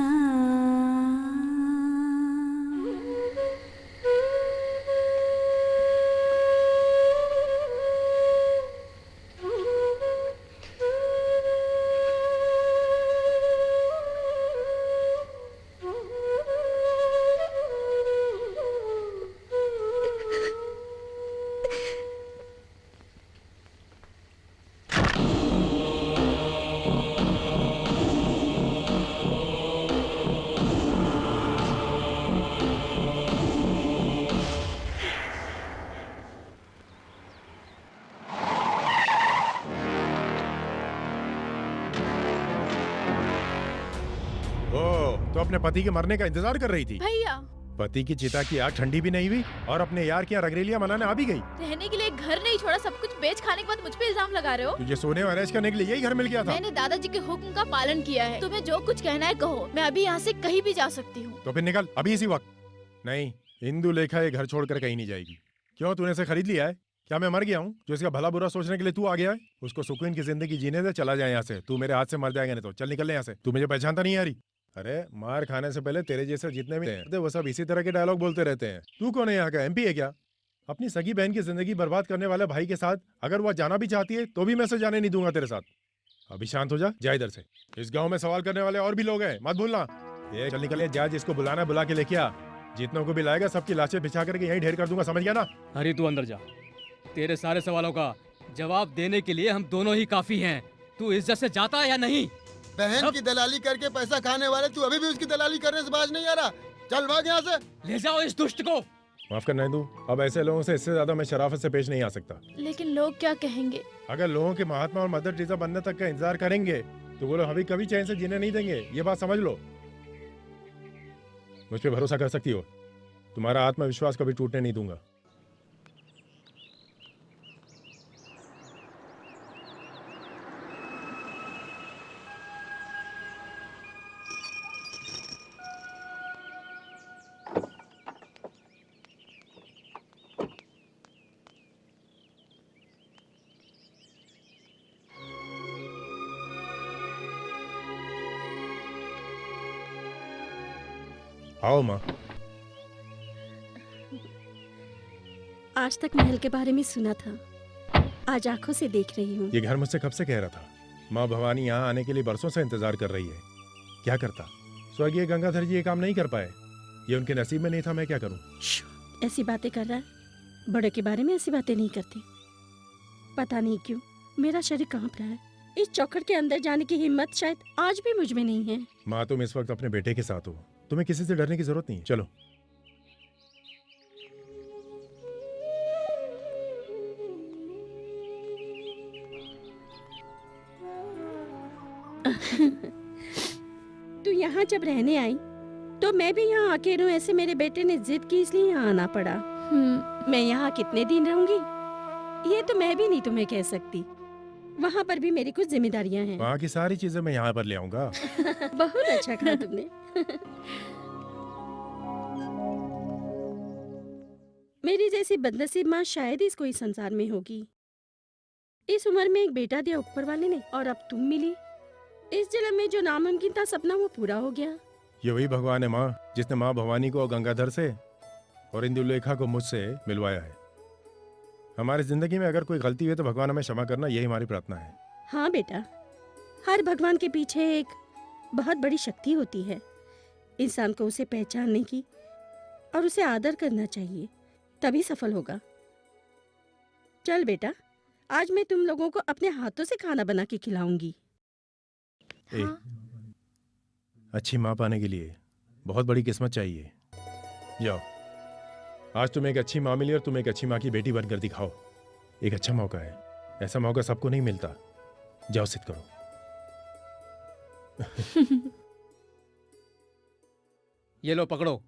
तो अपने पति के मरने का इंतजार कर रही थी? भैया, पति की चिता की आग ठंडी भी नहीं हुई और अपने यार की यहाँ रंगरेलियां मनाने आ भी गई। रहने के लिए घर नहीं छोड़ा, सब कुछ बेच खाने के बाद मुझ पे इल्जाम लगा रहे हो। तुझे सोने और ऐश करने के लिए यही घर मिल गया था। मैंने दादाजी के हुक्म का पालन किया है। तुम्हें जो कुछ कहना है कहो, मैं अभी यहाँ से कहीं भी जा सकती हूँ। तो फिर निकल अभी इसी वक्त। नहीं, इंदु लेखा ये घर छोड़कर कहीं नहीं जाएगी। क्यों, तूने इसे खरीद लिया है? क्या मैं मर गया हूँ जो इसका भला बुरा सोचने के लिए तू आ गया है? उसको सुकून की जिंदगी जीने दे, चला जाए यहाँ से। तू मेरे हाथ से मर जाएगा नहीं तो चल निकल यहाँ से। तू मुझे पहचानता नहीं यारी? अरे मार खाने से पहले तेरे जैसे जितने भी हैं वो सब इसी तरह के डायलॉग बोलते रहते हैं। तू कौन है यहाँ का, MP है क्या? अपनी सगी बहन की जिंदगी बर्बाद करने वाले भाई के साथ अगर वह जाना भी चाहती है तो भी मैं उसे जाने नहीं दूंगा तेरे साथ। अभी शांत हो जा इधर से। इस गांव में सवाल करने वाले और भी लोग हैं, मत भूलना। ये चल निकल जा, जिसको बुलाना बुला के लेके आ। जितनों को भी लाएगा सबकी लाशें बिछा करके यहीं ढेर कर दूंगा, समझ गया ना? अरे तू अंदर जा, तेरे सारे सवालों का जवाब देने के लिए हम दोनों ही काफी हैं। तू इज्जत से जाता है या नहीं? बहन की दलाली करके पैसा खाने वाले तू अभी भी उसकी दलाली करने से बाज नहीं आ रहा। चल भाग यहाँ से। ले जाओ इस दुष्ट को। माफ करना है तू, अब ऐसे लोगों से इससे ज्यादा मैं शराफत से पेश नहीं आ सकता। लेकिन लोग क्या कहेंगे? अगर लोगों के महात्मा और मदर टेरेसा बनने तक का इंतजार करेंगे तो वो लोग हमें कभी चैन से जीने नहीं देंगे, ये बात समझ लो। मुझ पे भरोसा कर सकती हो, तुम्हारा आत्मविश्वास कभी टूटने नहीं दूंगा। आओ माँ। आज तक महल के बारे में सुना था, आज आंखों से देख रही हूँ। ये घर मुझसे कब से कह रहा था। माँ भवानी यहाँ आने के लिए बरसों से इंतजार कर रही है। क्या करता, स्वर्गीय गंगाधर जी ये काम नहीं कर पाए, ये उनके नसीब में नहीं था, मैं क्या करूँ? ऐसी बातें कर रहा है, बड़ों के बारे में ऐसी बातें नहीं करते। पता नहीं क्यों मेरा शरीर कांप रहा है। इस चौखट के अंदर जाने की हिम्मत शायद आज भी मुझ में नहीं है। माँ तुम इस वक्त अपने बेटे के साथ हो, तुम्हें किसी से डरने की जरूरत नहीं है। चलो। तू यहाँ जब रहने आई तो मैं भी यहाँ आके रहूं, ऐसे मेरे बेटे ने जिद की इसलिए यहाँ आना पड़ा। मैं यहाँ कितने दिन रहूंगी ये तो मैं भी नहीं तुम्हें कह सकती। वहाँ पर भी मेरी कुछ जिम्मेदारियाँ हैं। वहाँ की सारी चीजें मैं यहाँ पर ले आऊंगा। बहुत अच्छा कहा तुमने। मेरी जैसी बदनसीब माँ शायद ही इस कोई संसार में होगी। इस उम्र में एक बेटा दिया ऊपर वाले ने और अब तुम मिली। इस जन्म में जो नामुमकिन था सपना वो पूरा हो गया। ये वही भगवान है माँ जिसने माँ भवानी को गंगाधर से और इंदुलेखा को मुझसे मिलवाया है। हमारी जिंदगी में अगर कोई गलती हुई तो भगवान हमें क्षमा करना, यही हमारी प्रार्थना है। हाँ बेटा, हर भगवान के पीछे एक बहुत बड़ी शक्ति होती है। इंसान को उसे पहचानने की और उसे आदर करना चाहिए, तभी सफल होगा। चल बेटा, आज मैं तुम लोगों को अपने हाथों से खाना बना के खिलाऊंगी। हाँ? अच्छी माँ पाने के लिए बहुत बड़ी किस्मत चाहिए। जाओ, आज तुम्हें एक अच्छी माँ मिली और तुम एक अच्छी माँ की बेटी बनकर दिखाओ। एक अच्छा मौका है, ऐसा मौका सबको नहीं मिलता। जाओ सिद्ध करो। ये लो पकड़ो।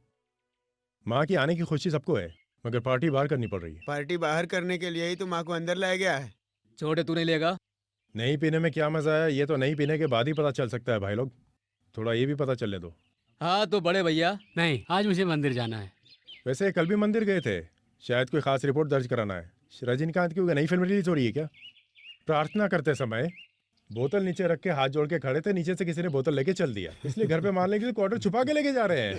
माँ की आने की खुशी सबको है, मगर पार्टी बाहर करनी पड़ रही है। पार्टी बाहर करने के लिए ही तो माँ को अंदर लाया गया है। छोटे तू नहीं लेगा? नहीं पीने में क्या मजा है, ये तो नहीं पीने के बाद ही पता चल सकता है भाई लोग। थोड़ा ये भी पता चलने दो। हाँ तो बड़े भैया। नहीं, आज मुझे मंदिर जाना है। वैसे कल भी मंदिर गए थे, शायद कोई खास रिपोर्ट दर्ज कराना है। रजनीकांत की नई फिल्म रिलीज हो रही है क्या? प्रार्थना करते समय बोतल नीचे रख के हाथ जोड़ के खड़े थे, नीचे से किसी ने बोतल लेके चल दिया, इसलिए घर पे मारने के लिए क्वार्टर छुपा के लेके जा रहे हैं।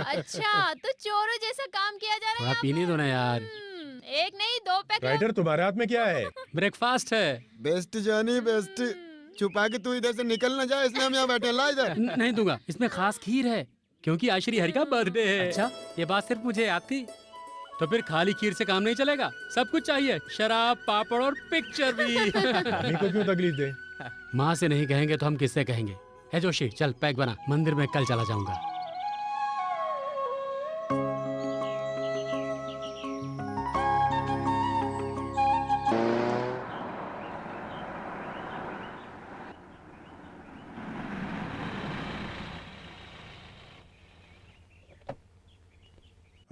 अच्छा, तो चोरों जैसा काम किया जा रहा है थोड़ा यहाँ पीने पे? दो ना यार। एक नहीं 2 पैक। राइटर तुम्हारे हाथ में क्या है? ब्रेकफास्ट है। Best Johnny best. छुपा के तू इधर से निकल ना जाए इसलिए हम यहाँ बैठे। ला इधर। नहीं दूंगा, इसमें खास खीर है क्योंकि आज श्री हरि का बर्थडे है। अच्छा, ये बात सिर्फ मुझे याद थी। तो फिर खाली खीर से काम नहीं चलेगा, सब कुछ चाहिए, शराब, पापड़ और पिक्चर भी। हमें को क्यों तकलीफ दे? माँ से नहीं कहेंगे तो हम किससे कहेंगे? है जोशी, चल पैक बना, मंदिर में कल चला जाऊंगा।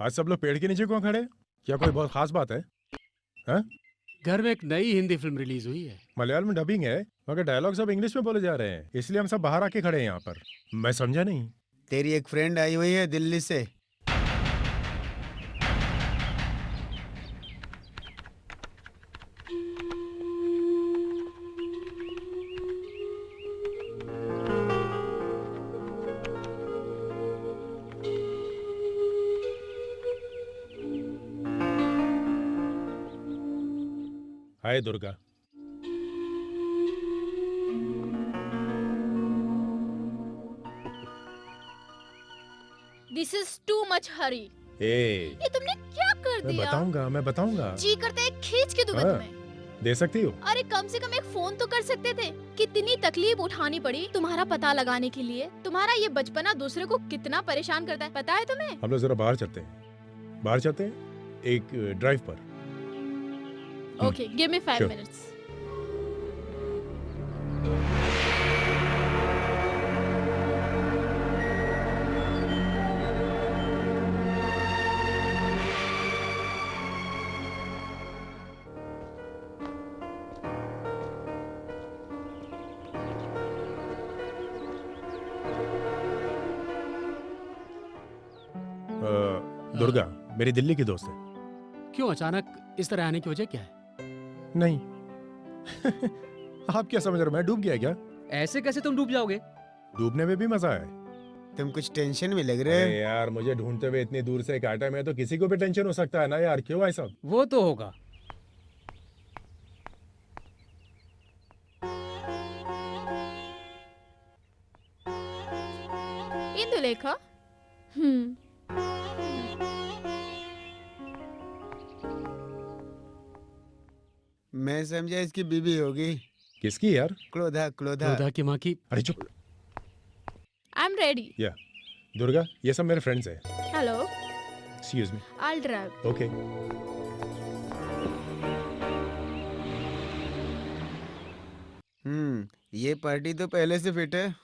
आज सब लोग पेड़ के नीचे क्यों खड़े? क्या कोई बहुत खास बात है? हाँ? घर में एक नई हिंदी फिल्म रिलीज हुई है। मलयालम में डबिंग है, मगर डायलॉग सब इंग्लिश में बोले जा रहे हैं, इसलिए हम सब बाहर आके खड़े हैं यहाँ पर। मैं समझा नहीं। तेरी एक फ्रेंड आई हुई है दिल्ली से। Hi Durga. This is too much Hari. ए, ये तुमने क्या कर मैं दिया? मैं बताऊंगा। जी करता है खींच के दूं मैं हाँ। तुम्हें। दे सकती हो? अरे कम से कम एक फोन तो कर सकते थे। कितनी तकलीफ उठानी पड़ी तुम्हारा पता लगाने के लिए। तुम्हारा ये बचपना दूसरे को कितना परेशान करता है पता है तुम्हें? हम लोग जरा बाहर चलते हैं, एक ड्राइव पर। Okay give me 5 Sure. Minutes. Durga मेरी दिल्ली की दोस्त है। क्यों अचानक इस तरह आने की वजह क्या है? नहीं आप क्या समझ रहे हो, मैं डूब गया क्या? ऐसे कैसे तुम डूब जाओगे? डूबने में भी मजा है। तुम कुछ टेंशन में लग रहे अरे हो। यार मुझे ढूंढते हुए इतनी दूर से काटा, मैं तो किसी को भी टेंशन हो सकता है ना यार, क्यों भाई साहब? वो तो होगा। इंदुलेखा। मैं समझा इसकी बीबी होगी। किसकी यार? क्लोधा क्लोधा। क्रोधा की माँ की। अरे चुप। I am ready. या दुर्गा, ये सब मेरे फ्रेंड्स हैं। Hello excuse me. I drive. Okay. ये पार्टी तो पहले से फिट है।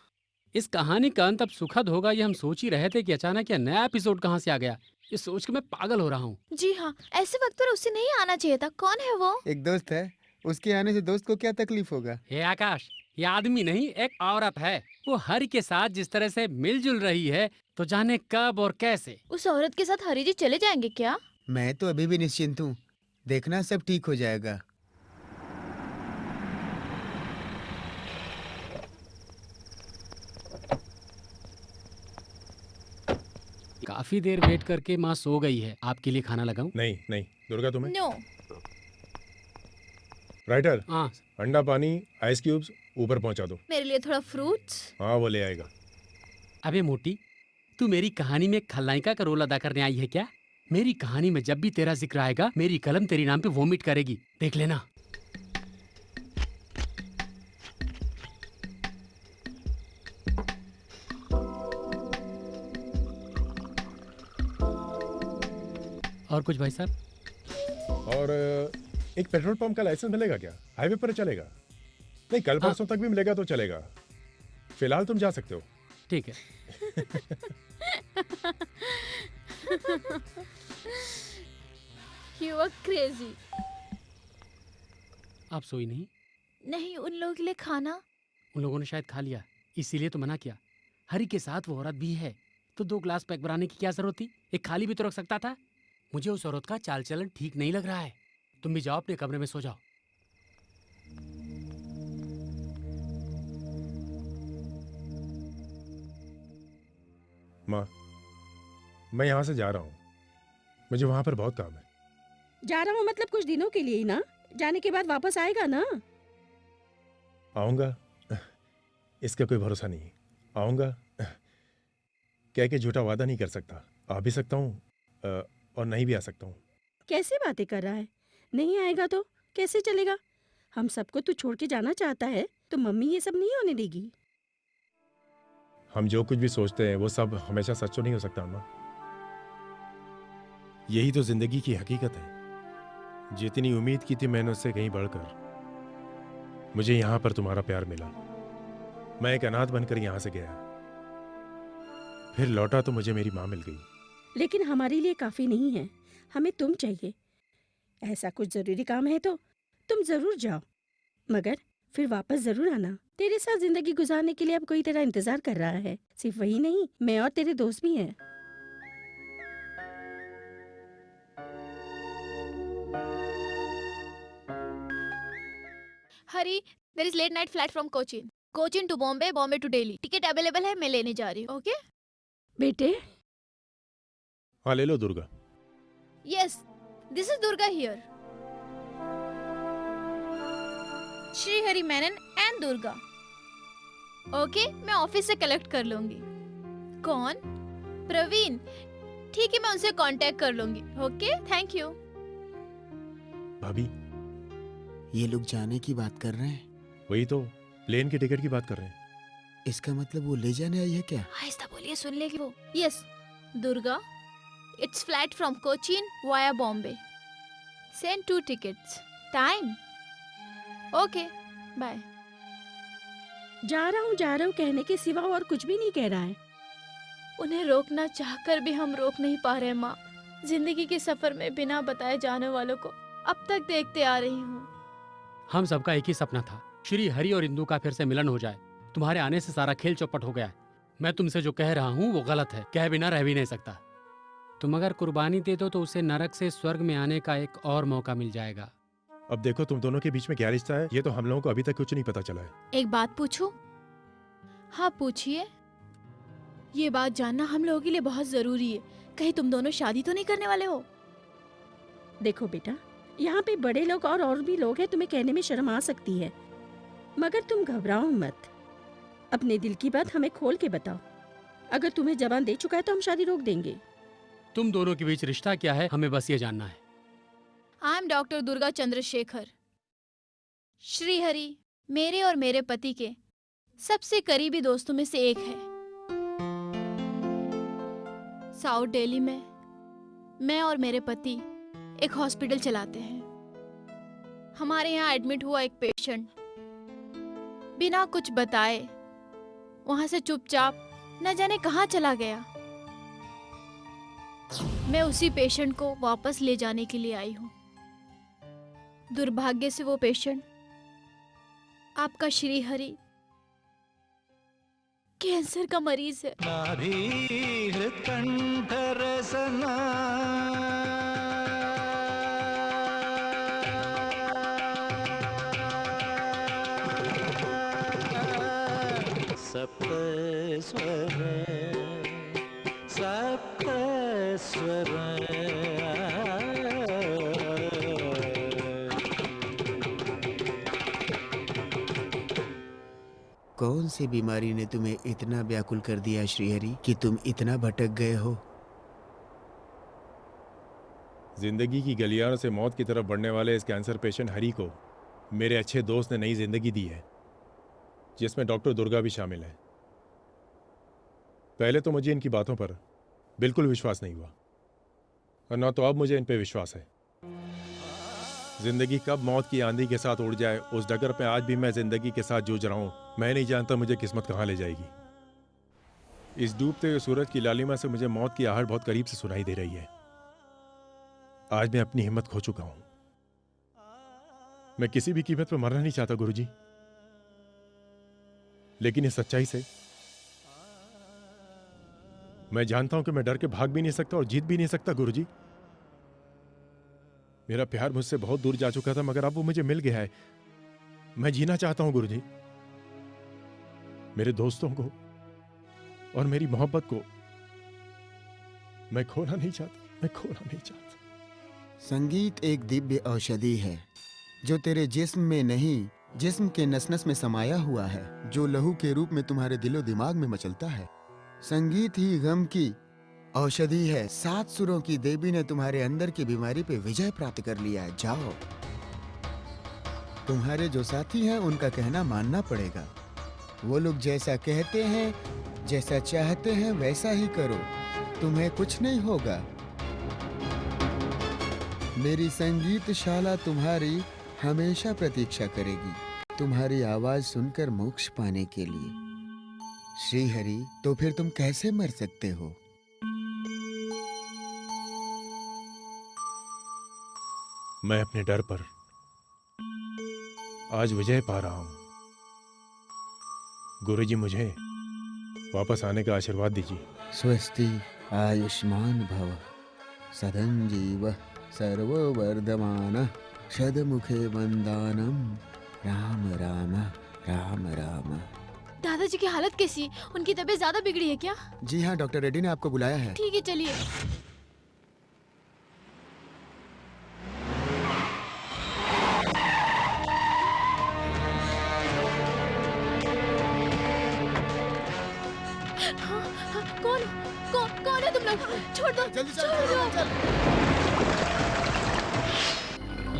इस कहानी का अंत अब सुखद होगा ये हम सोच ही रहे थे कि अचानक ये नया एपिसोड कहाँ से आ गया। ये सोच के मैं पागल हो रहा हूँ। जी हाँ, ऐसे वक्त पर उसे नहीं आना चाहिए था। कौन है वो? एक दोस्त है, उसके आने से दोस्त को क्या तकलीफ होगा। हे आकाश, ये आदमी नहीं एक औरत है। वो हरि के साथ जिस तरह से मिलजुल रही है तो जाने कब और कैसे। उस औरत के साथ हरी जी चले जाएंगे क्या? मैं तो अभी भी निश्चिंत हूँ, देखना सब ठीक हो जाएगा। काफी देर वेट करके माँ सो गई है। आपके लिए खाना लगाऊं? नहीं नहीं दुर्गा, तुम्हें नो। राइटर, हाँ अंडा पानी आइस क्यूब्स ऊपर पहुंचा दो। मेरे लिए थोड़ा फ्रूट्स। हाँ वो ले आएगा। अबे मोटी, तू मेरी कहानी में खलनायिका का रोल अदा करने आई है क्या? मेरी कहानी में जब भी तेरा जिक्र आएगा मेरी कलम तेरी नाम पे वोमिट करेगी, देख लेना। और कुछ भाई साहब? और एक पेट्रोल पंप का लाइसेंस मिलेगा क्या? हाईवे पर चलेगा? नहीं, कल परसों तक भी मिलेगा तो चलेगा। फिलहाल तुम जा सकते हो। ठीक है। You are crazy। आप सोई नहीं? नहीं, उन लोगों के लिए खाना। उन लोगों ने शायद खा लिया, इसीलिए तो मना किया। हरि के साथ वो औरत भी है तो 2 ग्लास पैक बनाने की क्या जरूरत थी? एक खाली भी तो रख सकता था। मुझे उस औरत का चाल चलन ठीक नहीं लग रहा है। तुम भी जाओ अपने कमरे में सो जाओ। माँ, मैं यहाँ से जा रहा हूँ, मुझे वहाँ पर बहुत काम है। जा रहा हूँ मतलब कुछ दिनों के लिए ही ना, जाने के बाद वापस आएगा ना? आऊँगा, इसका कोई भरोसा नहीं। आऊँगा, कह के झूठा वादा नहीं कर सकता। आ भी सकता हूँ और नहीं भी आ सकता हूँ। कैसे बातें कर रहा है? नहीं आएगा तो कैसे चलेगा? हम सबको तू छोड़ के जाना चाहता है तो मम्मी ये सब नहीं होने देगी। हम जो कुछ भी सोचते हैं वो सब हमेशा सच तो नहीं हो सकता अम्मा। यही तो जिंदगी की हकीकत है। जितनी उम्मीद की थी मैंने उससे कहीं बढ़कर मुझे यहाँ पर तुम्हारा प्यार मिला। मैं एक अनाथ बनकर यहाँ से गया, फिर लौटा तो मुझे मेरी माँ मिल गई। लेकिन हमारे लिए काफी नहीं है, हमें तुम चाहिए। ऐसा कुछ जरूरी काम है तो तुम जरूर जाओ, मगर फिर वापस जरूर आना। तेरे साथ जिंदगी गुजारने के लिए अब कोई तेरा इंतजार कर रहा है। सिर्फ वही नहीं, मैं और तेरे दोस्त भी हैं। Hari, there is late night flight from Cochin. Cochin to Bombay, Bombay to Delhi. Ticket available है, मैं लेने जा रही हूँ। ओके? बेटे, हाँ ले लो Durga. Yes, this is Durga here. Shrihari Menon and Durga. Okay, मैं ऑफिस से कलेक्ट कर लूंगी। कौन? प्रवीण। ठीक है, मैं उनसे कांटेक्ट कर लूंगी। Okay, thank you. भाभी, ये लोग जाने की बात कर रहे हैं। वही तो, प्लेन की टिकट की बात कर रहे हैं। इसका मतलब वो ले जाने आई है क्या? आहिस्ता बोलिए, सुन लेगी वो। Yes Durga, it's flight from Cochin via Bombay. Send 2 tickets. Time? Okay, bye. जा रहा हूँ कहने के सिवा और कुछ भी नहीं कह रहा है। उन्हें रोकना चाहकर भी हम रोक नहीं पा रहे माँ। जिंदगी के सफर में बिना बताए जाने वालों को अब तक देखते आ रही हूँ। हम सबका एक ही सपना था, श्री हरि और इंदु का फिर से मिलन हो जाए। तुम्हारे आने से सारा खेल चौपट हो गया है। मैं तुमसे जो कह रहा हूँ वो गलत है, कह बिना रह भी नहीं सकता। तुम अगर कुर्बानी दे दो तो उसे नरक से स्वर्ग में आने का एक और मौका मिल जाएगा। अब देखो, तुम दोनों के बीच में क्या रिश्ता है, ये तो हम लोगों को अभी तक कुछ नहीं पता चला है। एक बात पूछूं? हाँ पूछिए। ये बात जानना हम लोगों के लिए बहुत जरूरी है। कहीं तुम दोनों शादी तो नहीं करने वाले हो? देखो बेटा, यहाँ पे बड़े लोग और भी लोग हैं, तुम्हें कहने में शर्म आ सकती है, मगर तुम घबराओ मत। अपने दिल की बात हमें खोल के बताओ। अगर तुम्हें जबान दे चुका है तो हम शादी रोक देंगे। तुम दोनों के बीच रिश्ता क्या है, हमें बस ये जानना है। I am doctor Durga Chandrashekhar. Shrihari मेरे और मेरे पति के सबसे करीबी दोस्तों में से एक है। साउथ दिल्ली में मैं और मेरे पति एक हॉस्पिटल चलाते हैं। हमारे यहाँ एडमिट हुआ एक पेशेंट बिना कुछ बताए वहां से चुपचाप न जाने कहां चला गया। मैं उसी पेशेंट को वापस ले जाने के लिए आई हूँ। दुर्भाग्य से वो पेशेंट आपका श्रीहरि कैंसर का मरीज है। सप्त स्वर सप्त स्वर। कौन सी बीमारी ने तुम्हें इतना व्याकुल कर दिया श्रीहरि कि तुम इतना भटक गए हो? जिंदगी की गलियारों से मौत की तरफ बढ़ने वाले इस कैंसर पेशेंट हरि को मेरे अच्छे दोस्त ने नई जिंदगी दी है, जिसमें डॉक्टर दुर्गा भी शामिल है। पहले तो मुझे इनकी बातों पर बिल्कुल विश्वास नहीं हुआ, और ना तो अब मुझे इन पे विश्वास है। जिंदगी कब मौत की आंधी के साथ उड़ जाए, उस डगर पे आज भी मैं जिंदगी के साथ जूझ रहा हूं। मैं नहीं जानता मुझे किस्मत कहां ले जाएगी। इस डूबते हुए सूरज की लालिमा से मुझे मौत की आहट बहुत करीब से सुनाई दे रही है। आज मैं अपनी हिम्मत खो चुका हूं। मैं किसी भी कीमत पर मरना नहीं चाहता गुरुजी, लेकिन इस सच्चाई से मैं जानता हूं कि मैं डर के भाग भी नहीं सकता और जीत भी नहीं सकता गुरुजी। मेरा प्यार मुझसे बहुत दूर जा चुका था, मगर अब वो मुझे मिल गया है। मैं जीना चाहता हूं गुरुजी। मेरे दोस्तों को और मेरी मोहब्बत को मैं खोना नहीं चाहता, मैं खोना नहीं चाहता। संगीत एक दिव्य औषधि है जो तेरे जिस्म में नहीं, जिस्म के नस नस में समाया हुआ है, जो लहू के रूप में तुम्हारे दिलो दिमाग में मचलता है। संगीत ही गम की औषधि है। 7 सुरों की देवी ने तुम्हारे अंदर की बीमारी पे विजय प्राप्त कर लिया है। जाओ, तुम्हारे जो साथी हैं उनका कहना मानना पड़ेगा। वो लोग जैसा कहते हैं, जैसा चाहते हैं वैसा ही करो, तुम्हें कुछ नहीं होगा। मेरी संगीत शाला तुम्हारी हमेशा प्रतीक्षा करेगी, तुम्हारी आवाज सुनकर मोक्ष पाने के लिए। श्रीहरि, तो फिर तुम कैसे मर सकते हो? मैं अपने डर पर आज विजय पा रहा हूं। गुरुजी, मुझे वापस आने का आशीर्वाद दीजिए। स्वस्ति आयुष्मान भव, सदं जीव सर्ववर्धमान, शतमुखे वंदानम, राम राम राम राम। दादाजी की हालत कैसी है? उनकी तबीयत ज्यादा बिगड़ी है क्या? जी हाँ, डॉक्टर रेड्डी ने आपको बुलाया है। ठीक है, चलिए। छोड़ दो, जल्दी चल, छोड़ दो। चल।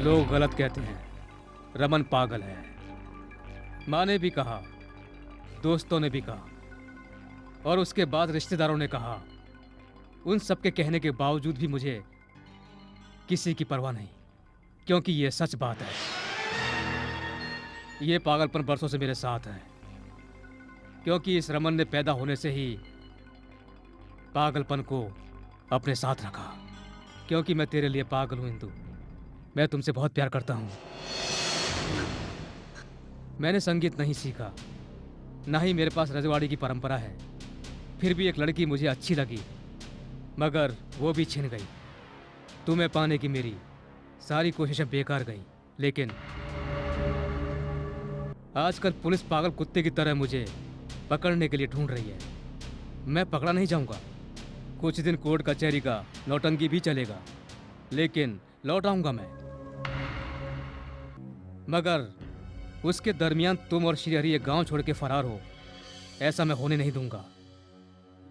लोग गलत कहते हैं, रमन पागल है। माँ ने भी कहा, दोस्तों ने भी कहा, और उसके बाद रिश्तेदारों ने कहा। उन सब के कहने के बावजूद भी मुझे किसी की परवाह नहीं, क्योंकि ये सच बात है। ये पागलपन बरसों से मेरे साथ है, क्योंकि इस रमन ने पैदा होने से ही पागलपन को अपने साथ रखा। क्योंकि मैं तेरे लिए पागल हूं इंदु, मैं तुमसे बहुत प्यार करता हूं। मैंने संगीत नहीं सीखा, ना ही मेरे पास रजवाड़ी की परंपरा है। फिर भी एक लड़की मुझे अच्छी लगी, मगर वो भी छिन गई। तुम्हें पाने की मेरी सारी कोशिशें बेकार गई। लेकिन आजकल पुलिस पागल कुत्ते की तरह मुझे पकड़ने के लिए ढूंढ रही है। मैं पकड़ा नहीं जाऊंगा। कुछ दिन कोर्ट कचहरी का नौटंकी भी चलेगा, लेकिन लौट आऊंगा मैं। मगर उसके दरमियान तुम और श्रीहरि एक गांव छोड़ के फरार हो, ऐसा मैं होने नहीं दूंगा।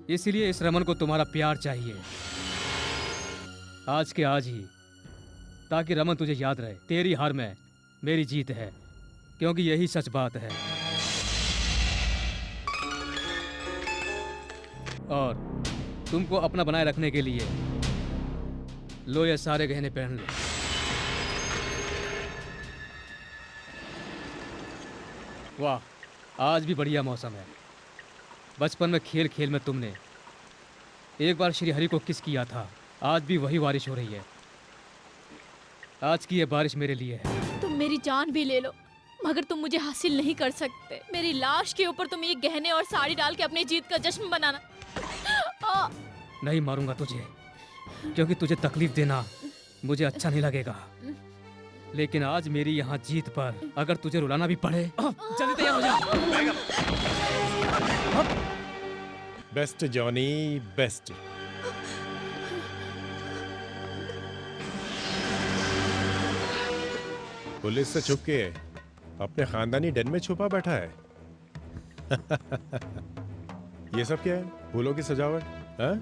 इसलिए इस रमन को तुम्हारा प्यार चाहिए, आज के आज ही, ताकि रमन तुझे याद रहे। तेरी हार में मेरी जीत है, क्योंकि यही सच बात है। और तुमको अपना बनाए रखने के लिए लो ये सारे गहने पहन लो। वाह, आज भी बढ़िया मौसम है। बचपन में खेल खेल में तुमने एक बार श्रीहरि को किस किया था, आज भी वही बारिश हो रही है। आज की ये बारिश मेरे लिए है। तुम मेरी जान भी ले लो, मगर तुम मुझे हासिल नहीं कर सकते। मेरी लाश के ऊपर तुम ये गहने और साड़ी डाल के अपनी जीत का जश्न बनाना। नहीं मारूंगा तुझे, क्योंकि तुझे तकलीफ देना मुझे अच्छा नहीं लगेगा। लेकिन आज मेरी यहाँ जीत पर अगर तुझे रुलाना भी पड़े, जल्दी तैयार हो जा। Best Johnny, best. पुलिस से छुप के अपने खानदानी डन में छुपा बैठा है। ये सब क्या है? फूलों की सजावट? हाँ?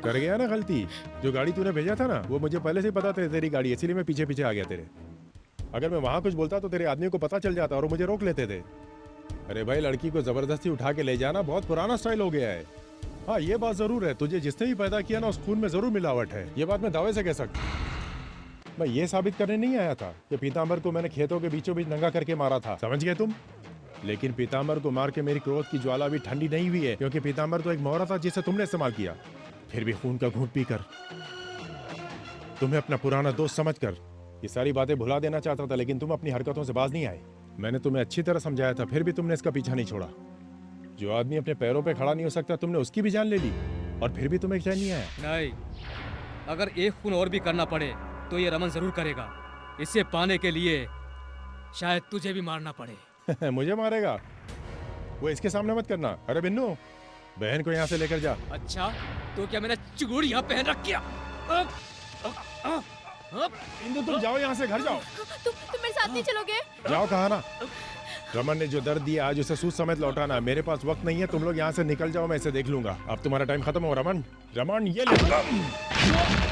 कर गया ना गलती। जो गाड़ी तूने भेजा था ना, वो मुझे पहले से ही पता था तेरी गाड़ी, इसीलिए मैं पीछे पीछे आ गया तेरे। अगर मैं वहां कुछ बोलता तो तेरे आदमी को पता चल जाता और वो मुझे रोक लेते थे। अरे भाई, लड़की को जबरदस्ती उठा के ले जाना बहुत पुराना स्टाइल हो गया है। हाँ, ये बात जरूर है, तुझे जिसने भी पैदा किया ना, उस खून में जरूर मिलावट है। ये बात मैं दावे से कह सकता। मैं ये साबित करने नहीं आया था कि पीताम्बर को मैंने खेतों के बीचों बीच नंगा करके मारा था, समझ गए तुम? लेकिन पीताम्बर को मार के मेरी क्रोध की ज्वाला भी ठंडी नहीं हुई है, क्योंकि पीताम्बर तो एक मोहरा था जिसे तुमने इस्तेमाल किया। फिर भी खून का घूंट पीकर तुम्हें अपना पुराना दोस्त समझकर ये सारी बातें भुला देना चाहता था, लेकिन तुम अपनी हरकतों से बाज नहीं आए। मैंने तुम्हें अच्छी तरह समझाया था, फिर भी तुमने इसका पीछा नहीं छोड़ा। जो आदमी अपने पैरों पे खड़ा नहीं हो सकता, तुमने उसकी भी जान ले ली, और फिर भी तुम्हें चैन नहीं आया। नहीं, अगर एक खून और भी करना पड़े तो ये रमन जरूर करेगा। इसे पाने के लिए शायद तुझे भी मारना पड़े। मुझे मारेगा? वो इसके सामने मत करना। अरे बिन्नू, बहन को यहाँ से लेकर जा। अच्छा, तो क्या मैंने चुगुड़ यहाँ पहन रखी है? इंदु, तुम जाओ यहाँ से, घर जाओ। तुम मेरे साथ नहीं चलोगे? जाओ, कहा ना। रमन ने जो दर्द दिया आज उसे सूद समेत लौटाना। मेरे पास वक्त नहीं है, तुम लोग यहाँ से निकल जाओ, मैं इसे देख लूंगा। अब तुम्हारा टाइम खत्म हो। रमन, रमन, ये ले।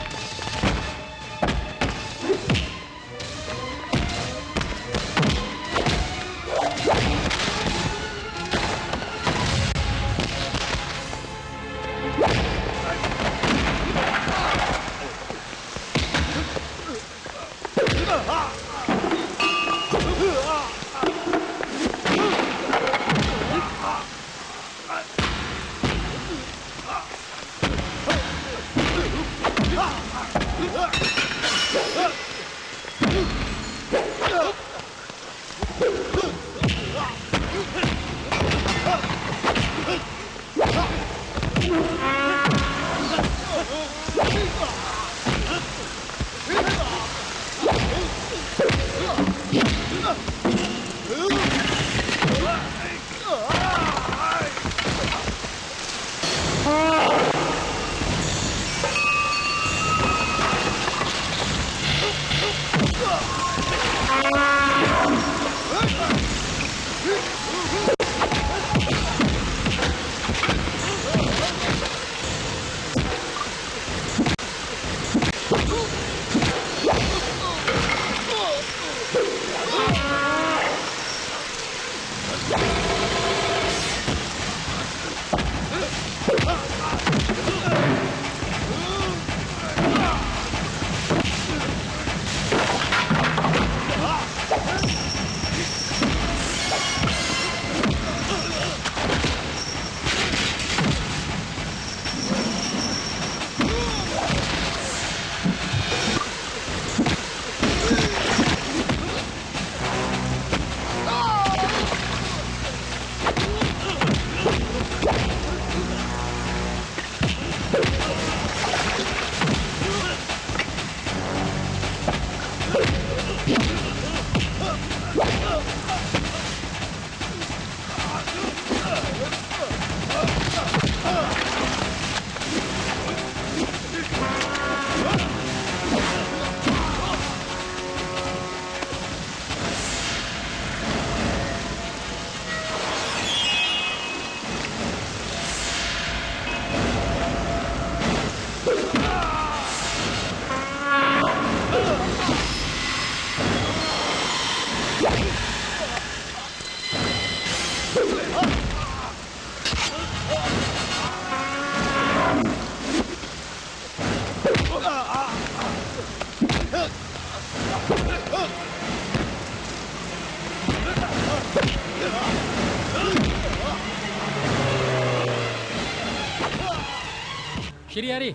श्री हरि,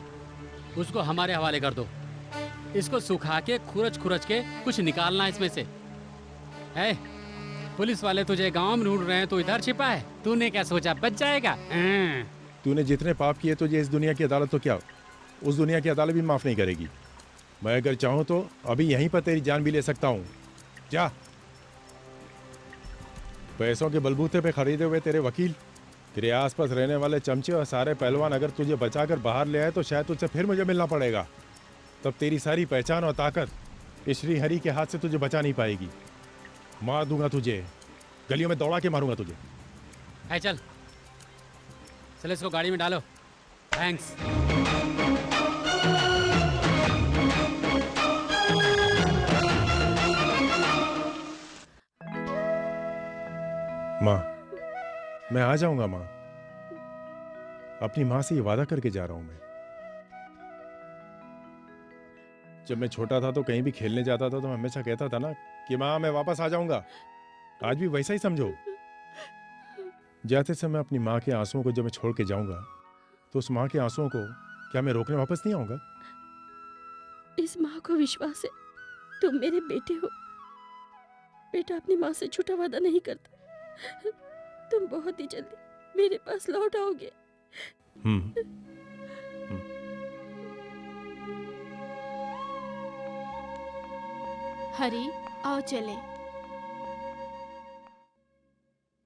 उसको हमारे हवाले कर दो। इसको सुखा के खुरच के कुछ निकालना इसमें से। है, पुलिस वाले तुझे गांव में ढूंढ रहे हैं, तो इधर छिपा है। तूने क्या सोचा बच जाएगा? तूने जितने पाप किए तुझे इस दुनिया की अदालत तो क्या उस दुनिया की अदालत भी माफ नहीं करेगी। मैं अगर चाहूँ तो अभी यहीं पर तेरी जान भी ले सकता हूँ। जा। पैसों के बलबूते पे खरीदे हुए तेरे वकील, तेरे आसपास रहने वाले चमचे और सारे पहलवान अगर तुझे बचाकर बाहर ले आए तो शायद तुझसे फिर मुझे मिलना पड़ेगा। तब तेरी सारी पहचान और ताकत इस श्री हरि के हाथ से तुझे बचा नहीं पाएगी। मार दूंगा तुझे, गलियों में दौड़ा के मारूंगा तुझे। है, चल चल इसको गाड़ी में डालो। थैंक्स। माँ, मैं आ जाऊंगा माँ। अपनी माँ से ये वादा करके जा रहा हूं मैं। जब मैं छोटा था तो कहीं भी खेलने जाता था तो मैं हमेशा कहता था ना कि माँ मैं वापस आ जाऊंगा। आज भी वैसा ही समझो। जाते समय अपनी माँ के आंसुओं को जब मैं छोड़ के जाऊंगा तो उस माँ के आंसुओं को क्या मैं रोकने वापस नहीं आऊंगा? इस माँ को विश्वास है तुम मेरे बेटे हो। बेटा अपनी माँ से झूठा वादा नहीं करता। तुम बहुत ही जल्दी मेरे पास लौट आओगे। हरी, आओ चले।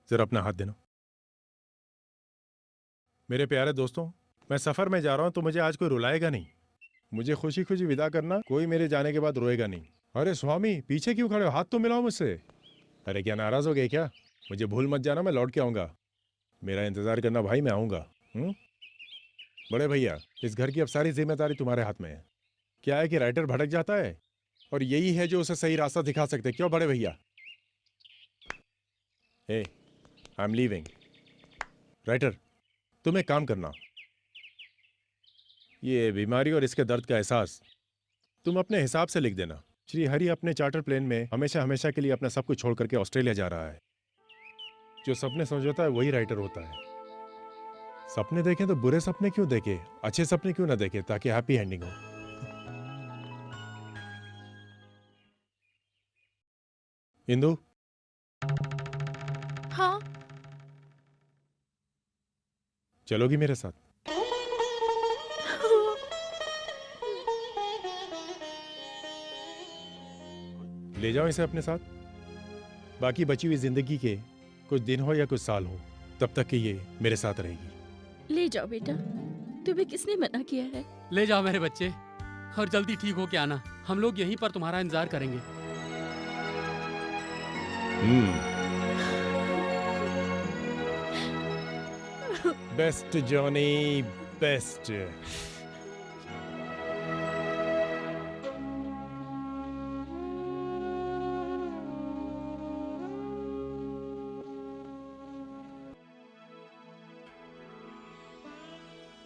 जरा अपना हाथ देना। मेरे प्यारे दोस्तों, मैं सफर में जा रहा हूं तो मुझे आज कोई रुलाएगा नहीं। मुझे खुशी खुशी विदा करना, कोई मेरे जाने के बाद रोएगा नहीं। अरे स्वामी, पीछे क्यों खड़े हो? हाथ तो मिलाओ मुझसे। अरे क्या नाराज हो गए क्या? मुझे भूल मत जाना, मैं लौट के आऊंगा। मेरा इंतजार करना भाई, मैं आऊंगा। बड़े भैया, इस घर की अब सारी जिम्मेदारी तुम्हारे हाथ में है। क्या है कि राइटर भटक जाता है और यही है जो उसे सही रास्ता दिखा सकते। क्यों बड़े भैया? हे, आई एम लीविंग। राइटर, तुम एक काम करना, ये बीमारी और इसके दर्द का एहसास तुम अपने हिसाब से लिख देना। श्री हरि अपने चार्टर प्लेन में हमेशा हमेशा के लिए अपना सब कुछ छोड़ करके ऑस्ट्रेलिया जा रहा है। जो सपने समझौता है वही राइटर होता है। सपने देखें तो बुरे सपने क्यों देखे, अच्छे सपने क्यों ना देखे, ताकि हैप्पी एंडिंग हो। इंदु, हाँ, चलोगी मेरे साथ? ले जाओ इसे अपने साथ। बाकी बची हुई जिंदगी के कुछ दिन हो या कुछ साल हो, तब तक कि ये मेरे साथ रहेगी। ले जाओ बेटा, तुम्हें किसने मना किया है? ले जाओ मेरे बच्चे, और जल्दी ठीक हो के आना। हम लोग यहीं पर तुम्हारा इंतजार करेंगे। Best Johnny, best.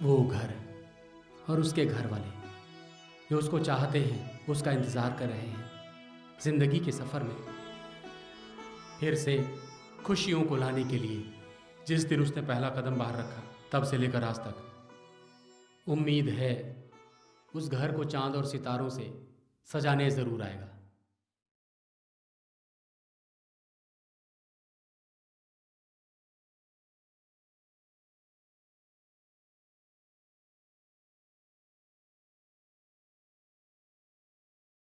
वो घर और उसके घर वाले जो उसको चाहते हैं, उसका इंतजार कर रहे हैं। जिंदगी के सफर में फिर से खुशियों को लाने के लिए जिस दिन उसने पहला कदम बाहर रखा, तब से लेकर आज तक उम्मीद है उस घर को चांद और सितारों से सजाने जरूर आएगा।